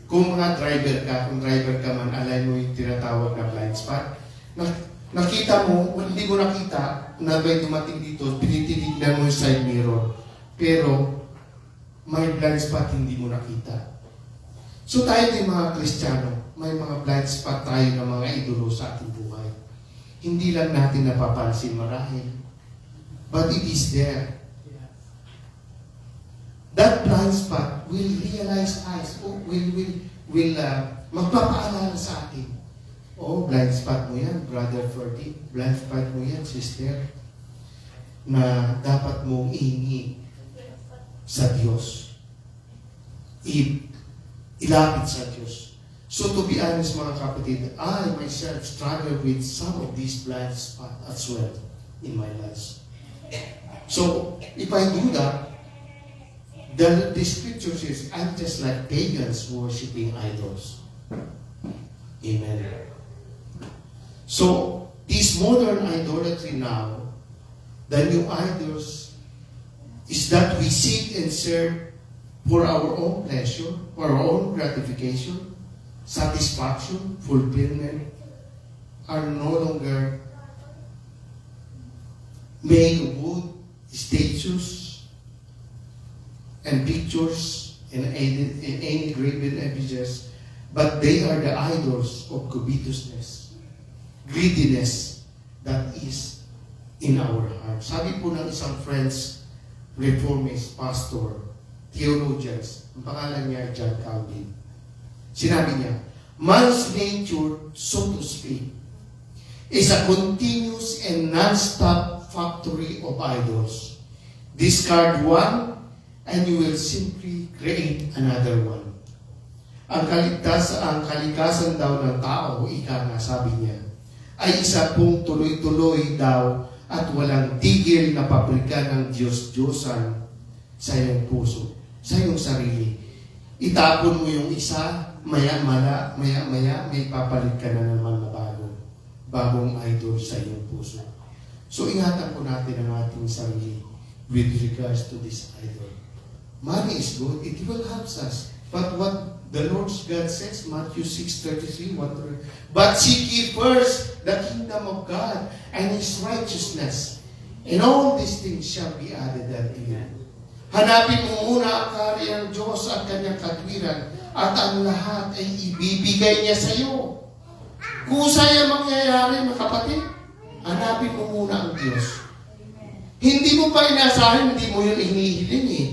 Kung mga driver ka, kung driver ka man, alay mo yung tinatawag na blind spot. Nakita mo, hindi mo nakita na may dumating dito, tinitignan mo yung side mirror. Pero, may blind spot hindi mo nakita. So tayo din mga Kristiyano, may mga blind spot tayo ng mga idolo sa ating buhay. Hindi lang natin napapansin marahil. But it is there. That blind spot will realize us, will magpapaalala sa atin. Oh, blind spot mo yan, Brother Ferdy. Blind spot mo yan, sister. Na dapat mong ihingi sa Diyos. Ilapit sa Diyos. So to be honest mga kapatid, I myself struggle with some of these blind spots as well in my life. So if I do that, the scripture says, I'm just like pagans worshiping idols. Amen. So, this modern idolatry now, the new idols, is that we seek and serve for our own pleasure, for our own gratification, satisfaction, fulfillment, are no longer made of wood, statues, and pictures, and any graven images, but they are the idols of covetousness, greediness that is in our heart. Sabi po ng isang French reformist, pastor, theologians, ang pangalan niya John Calvin. Sinabi niya, man's nature, so to speak, is a continuous and non-stop factory of idols. Discard one, and you will simply create another one. Ang kalikasan daw ng tao, ika nga sabi niya, ay isa pong tuloy-tuloy daw at walang tigil na pabrika ng Diyos-Diyosan sa iyong puso, sa iyong sarili. Itapon mo yung isa, maya-maya, may papalit ka na naman na bagong idol sa iyong puso. So ingatan po natin ang ating sarili with regards to this idol. Money is good, it will help us. But what the Lord God says, Matthew 6:33, but seek ye first the kingdom of God and His righteousness, and all these things shall be added unto you. Hanapin mo muna ang kaharian ng Diyos at kanyang katwiran, at ang lahat ay ibibigay niya sa iyo. Kung sa'yo mangyayari, mga kapatid, hanapin mo muna ang Diyos. Hindi mo pa inasahan, hindi mo yun hinihiling eh.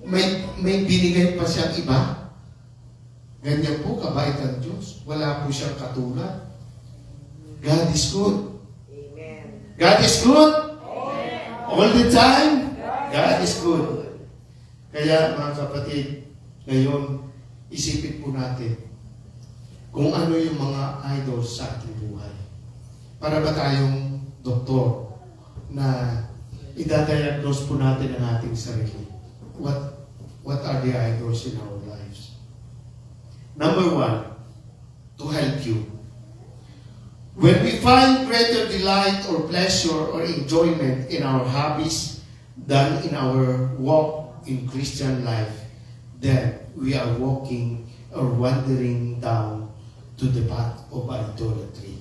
May binigay pa siyang iba. Ganyan po, kabait ang Diyos. Wala po siyang katulad. God is good. Amen. God is good. Amen. All the time, God is good. Kaya mga kapatid, ngayon, isipin po natin kung ano yung mga idols sa ating buhay. Para ba tayong doktor na idadiagnose po natin ang ating sarili? What are the idols in our lives? Number one, to help you. When we find greater delight or pleasure or enjoyment in our hobbies than in our walk in Christian life, then we are walking or wandering down to the path of idolatry.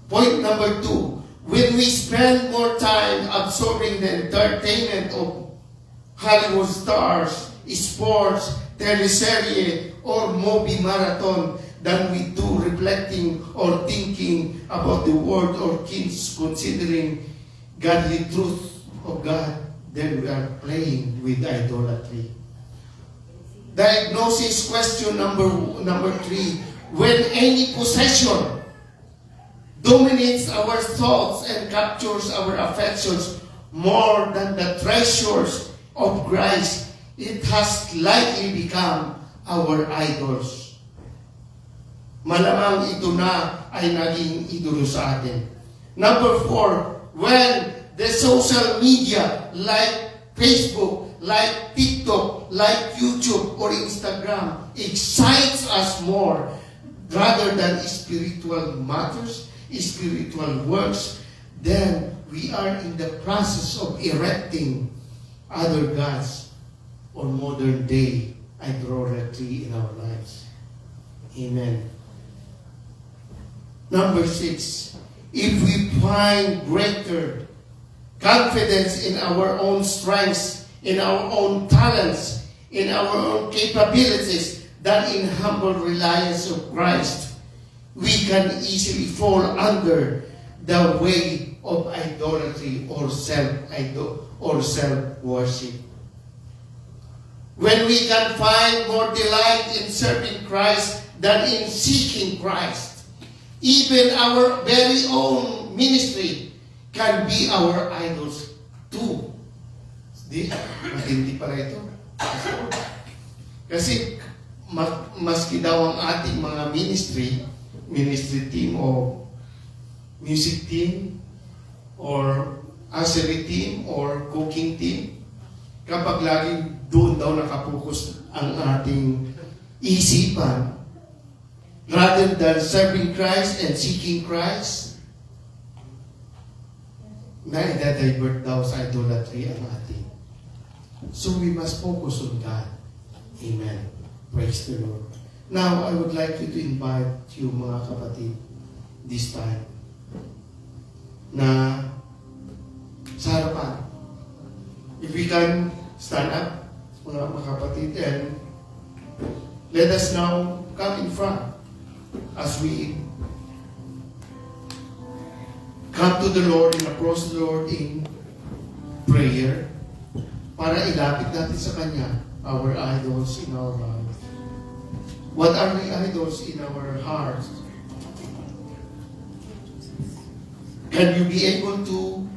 Point number two, when we spend more time absorbing the entertainment of Hollywood stars, sports, teleserye, or movie marathon than we do reflecting or thinking about the word or considering godly truth of God, then we are playing with idolatry. Diagnosis question number three. When any possession dominates our thoughts and captures our affections more than the treasures of Christ, it has likely become our idols. malamang ito na ay naging idolo sa atin. Number 4, when the social media like Facebook, like TikTok, like YouTube or Instagram excites us more rather than spiritual matters, spiritual works, then we are in the process of erecting other gods or modern day idolatry in our lives. Amen. Number 6, if we find greater confidence in our own strengths, in our own talents, in our own capabilities, than in humble reliance of Christ, we can easily fall under the way of idolatry or self-worship. When we can find more delight in serving Christ than in seeking Christ, even our very own ministry can be our idols too. Matindi pala ito. Kasi maski daw ang ating mga ministry team o music team or ushery team or cooking team, kapag laging doon daw nakapokus ang ating isipan, rather than serving Christ and seeking Christ, na-divert daw sa idolatry ang ating. So we must focus on God. Amen. Praise the Lord. Now, I would like you to invite you mga kapatid this time na sa harapan. If we can stand up, mga kapatid, and let us now come in front as we come to the Lord and approach the Lord in prayer para ilapit natin sa Kanya our idols in our lives. What are the idols in our hearts? Can you be able to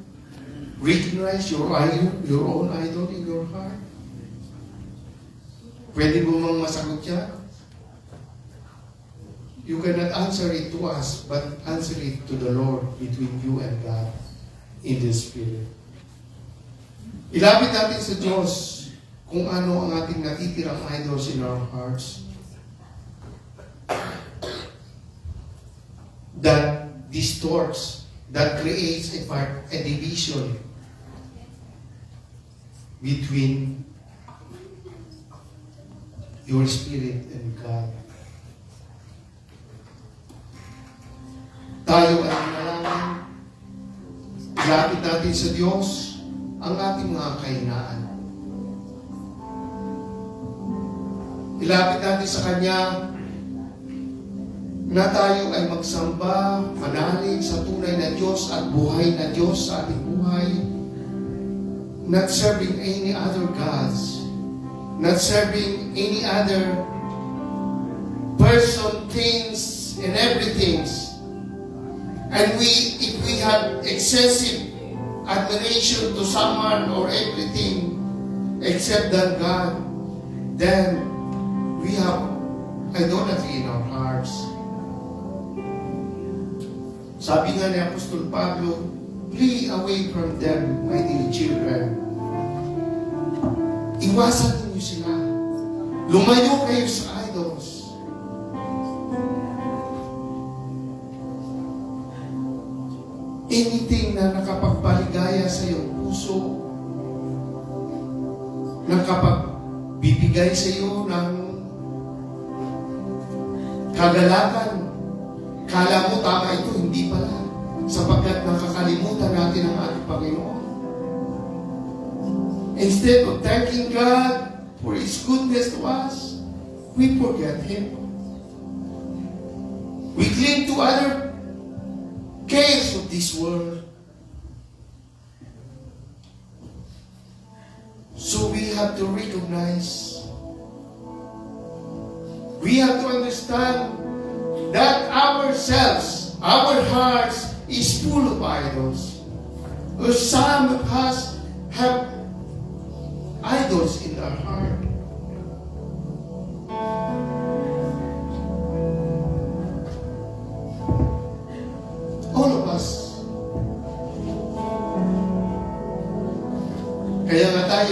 recognize your idol, your own idol in your heart? Pwede mo mang masagot yan? You cannot answer it to us, but answer it to the Lord between you and God in the Spirit. Ilapit natin sa Diyos kung ano ang ating natitirang idols in our hearts that distorts, that creates a division between your spirit and God. Tayo ay manalangin. Ilapit natin sa Diyos ang ating mga kahinaan. Ilapit natin sa Kanya na tayo ay magsamba, manalig sa tunay na Diyos at buhay na Diyos sa ating buhay. Not serving any other gods. Not serving any other person, things, and everything. And if we have excessive admiration to someone or everything except that God, then we have idolatry in our hearts. Sabi nga ni Apostol Pablo, flee away from them, my dear children. Iwasan ninyo sila. Lumayo kayo sa idols. Anything na nakapagpaligaya sa iyong puso, nakapagbibigay sa iyo ng kagalakan, kala mo tama ito, hindi pala. Sapagkat nakakalimutan natin ang ating Panginoon. Instead of thanking God for His goodness to us, we forget Him. We cling to other cares of this world. So we have to recognize, we have to understand that ourselves, our hearts is full of idols. Some of us have idols in our heart.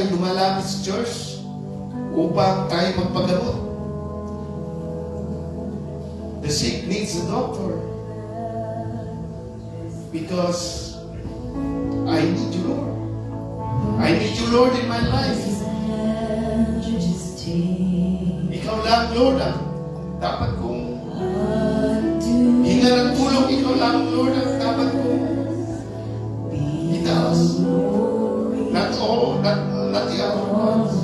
tayo lumalapit sa church upang tayo magpagamot. The sick needs a doctor. Because I need you, Lord. I need you, Lord, in my life. Ikaw lang, Lord, ang dapat kong hinga ng tulong. Ikaw lang, Lord, ang dapat kong itaas. Not the other ones.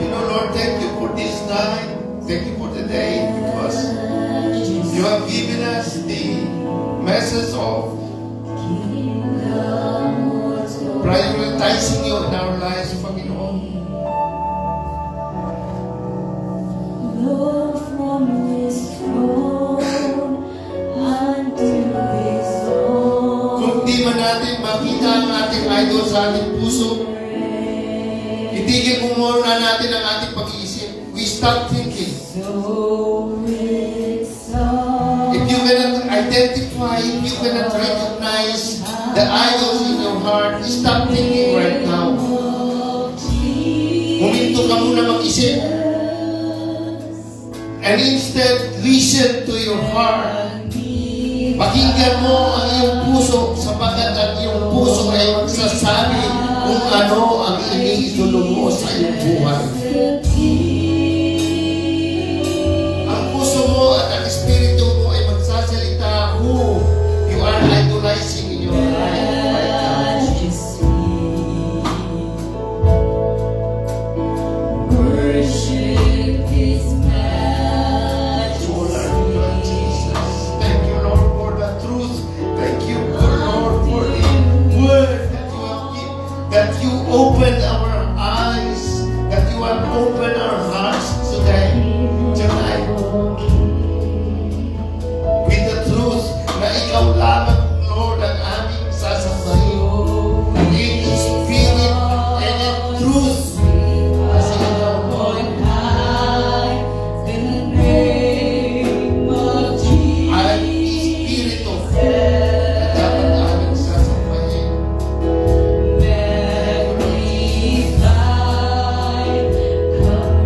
You know, Lord, thank you for this night. Thank you for the day, because you have given us the message of prioritizing you in our lives, Panginoon. Lord, from this throne unto this throne. Kung di man natin makita ang ating idol sa ating puso, itigil mo muna natin ang ating pag-iisip. We stop thinking. If you cannot identify, if you cannot recognize the idols in your heart, stop thinking right now. Huminto ka muna mag-isip. And instead, listen to your heart. Pakinggan mo ang iyong puso, sapagkat ang iyong puso ay magsasabi kung ano ang iniidolo mo sa iyong buhay. Ang puso mo at ang espiritu mo ay magsasalita who you are idolizing in your life right now. Worship His Oh, Lord Jesus. Thank you, Lord, for the truth. Thank you, Lord, for the word that you have given, that you opened our eyes, that you have opened our hearts today, tonight. With the truth na ikaw lamang, Lord, ang aming sasabahin. In spirit and in truth. Kasi ikaw, Lord, ang espiritu na dapat aming sasabahin. Come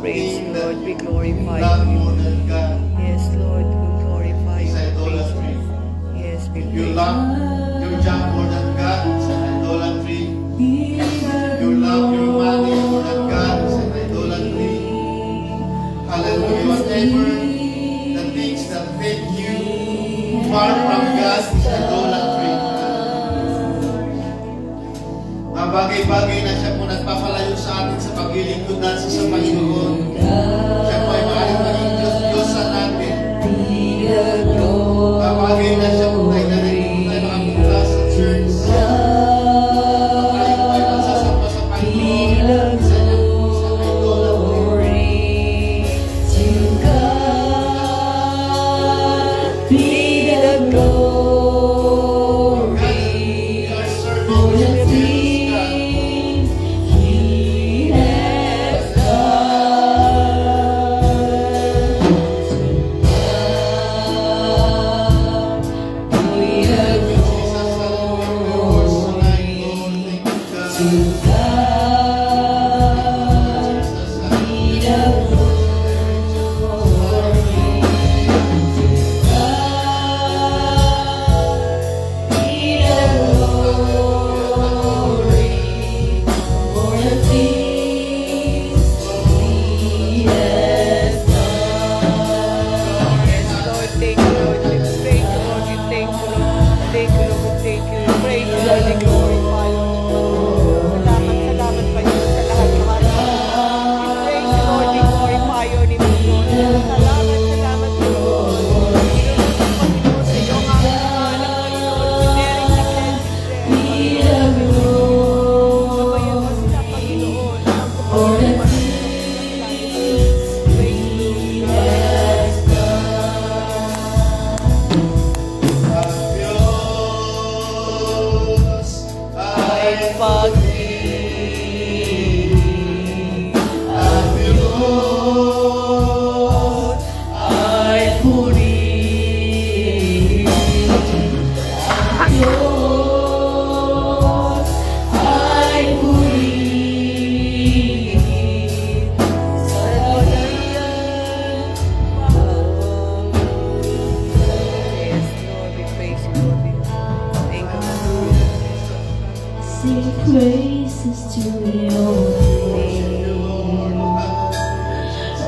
Praise thing you, that Lord. We you glorify love you. more than God Yes, Lord. We glorify is you. Praise idolatry. you. Yes, we If you praise love your job more than God, it's an idolatry. If you love your money more than God, it's an idolatry. Hallelujah. Whatever the things that make you far from God is idolatry. Mga bagay-bagay na siya po nagpapalayo sa atin sa paglilingkudan sa Panginoon. Siya po ay maaaring maging Diyos sa natin. Mga bagay na siya po ay nakapunta sa church. Tayo po ay magsasama sa Panginoon. Isa niya po sa idolatry. We are serving Jesus God. Jesus, hallelujah. We worship you, Lord. Thank you, God. Jesus, hallelujah. Yes, Lord, thank you, Lord. We praise you, Lord. We thank you, Lord. Thank you, Lord. We thank you. We praise you, Lord. We glorify you. Salamat pa yun sa lahat-lahat. We praise you, Lord. We glorify your name, Lord. Salamat, Lord. Pinunod ng Panginoon sa iyo ang aming pangalan, Panginoon. Pinaring na blessing, Panginoon. Gabayan mo sila, Panginoon. Ang Panginoon, praise you, Diyos ay pag-ibig. ang Diyos Ay purihin. Ang Diyos ay purihin. Sa walang Yes, Lord, we praise you, Lord. Thank you, Lord. Sing praises to your name.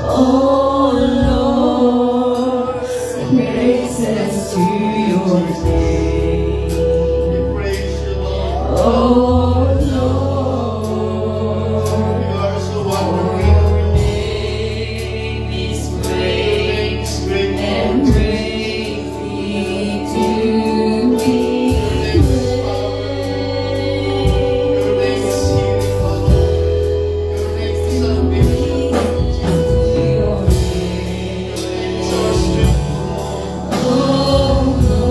Oh Lord, sing praises to your name. We praise you, Lord. Oh Lord, You are so your wonderful. name is great Thanks, great and Lord. greatly to be Your name is power. Your name is healing, Lord. Your name is salvation. your Your name is our strength, Lord. Oh Lord.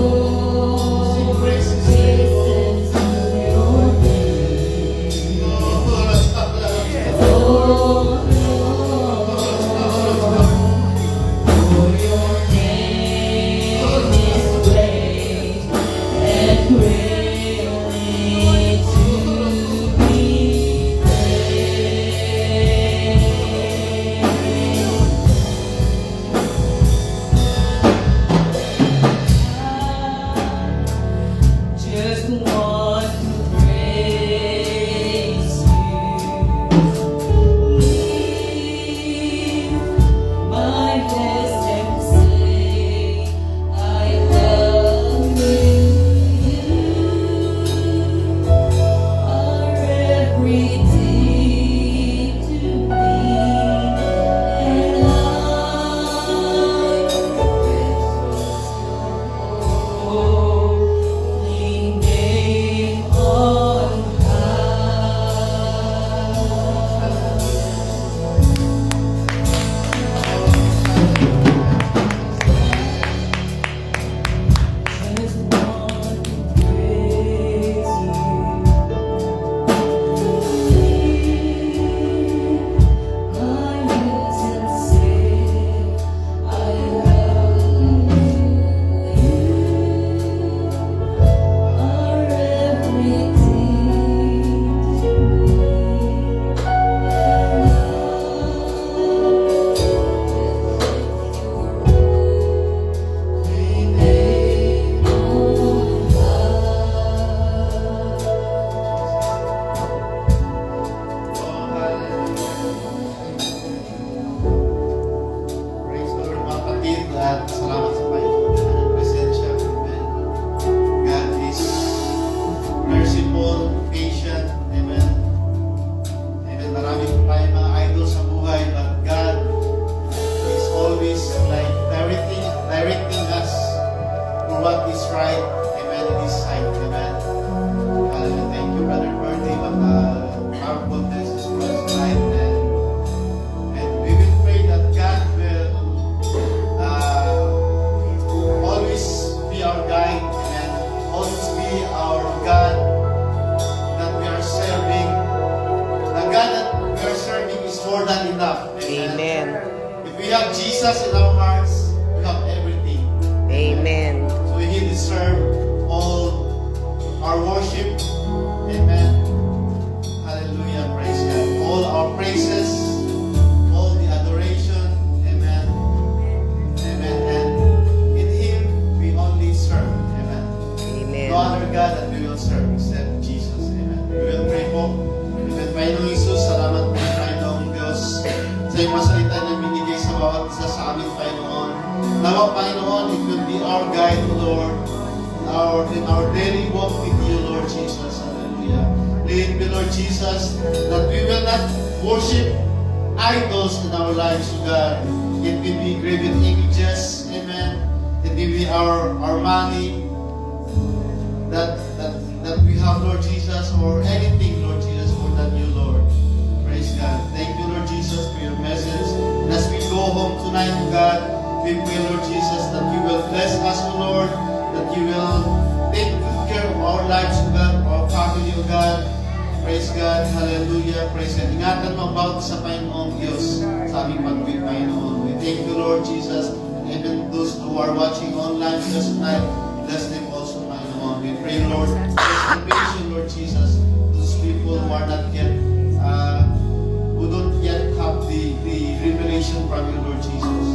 what is right, amen, in His sight, amen. Hallelujah. Thank you, Brother Bertie, what powerful message for us tonight, and we will pray that God will always be our guide, amen, always be our God that we are serving. The God that we are serving is more than enough, Amen. If we have Jesus in our hearts, we have everything. Amen. So He deserves all our worship. Amen. Hallelujah. Praise God. All our praises, all the adoration. Amen. Amen. And in Him we only serve. Amen. Amen. No other God that we will serve except Jesus. Amen. We will pray po. Amen. Panginoong Jesus, salamat po Panginoong Diyos sa iyong mga salita na binigay sa bawat isa sa amin, Panginoon. Nawa, Panginoon, it will be our guide, Lord, in our daily walk with you, Lord Jesus. Hallelujah. Lead me, Lord Jesus, that we will not worship idols in our lives, O God. It will be graven images, amen. It will be our money that we have, Lord Jesus, or anything, Lord Jesus, more than you, Lord. Praise God. Thank you, Lord Jesus, for your message. And as we go home tonight, O God, we pray, Lord Jesus, that you will bless us, O Lord, that you will take good care of our lives, O God, our family, O God. Praise God. Hallelujah. Praise God. Ingatan mo about sa Panginoong Diyos sa aming pag-uwi, Panginoon. We thank you, Lord Jesus, and even those who are watching online with us tonight, bless them also, Panginoon. We pray, Lord, salvation, Lord Jesus, those people who are not yet, who don't yet have the revelation from you, Lord Jesus.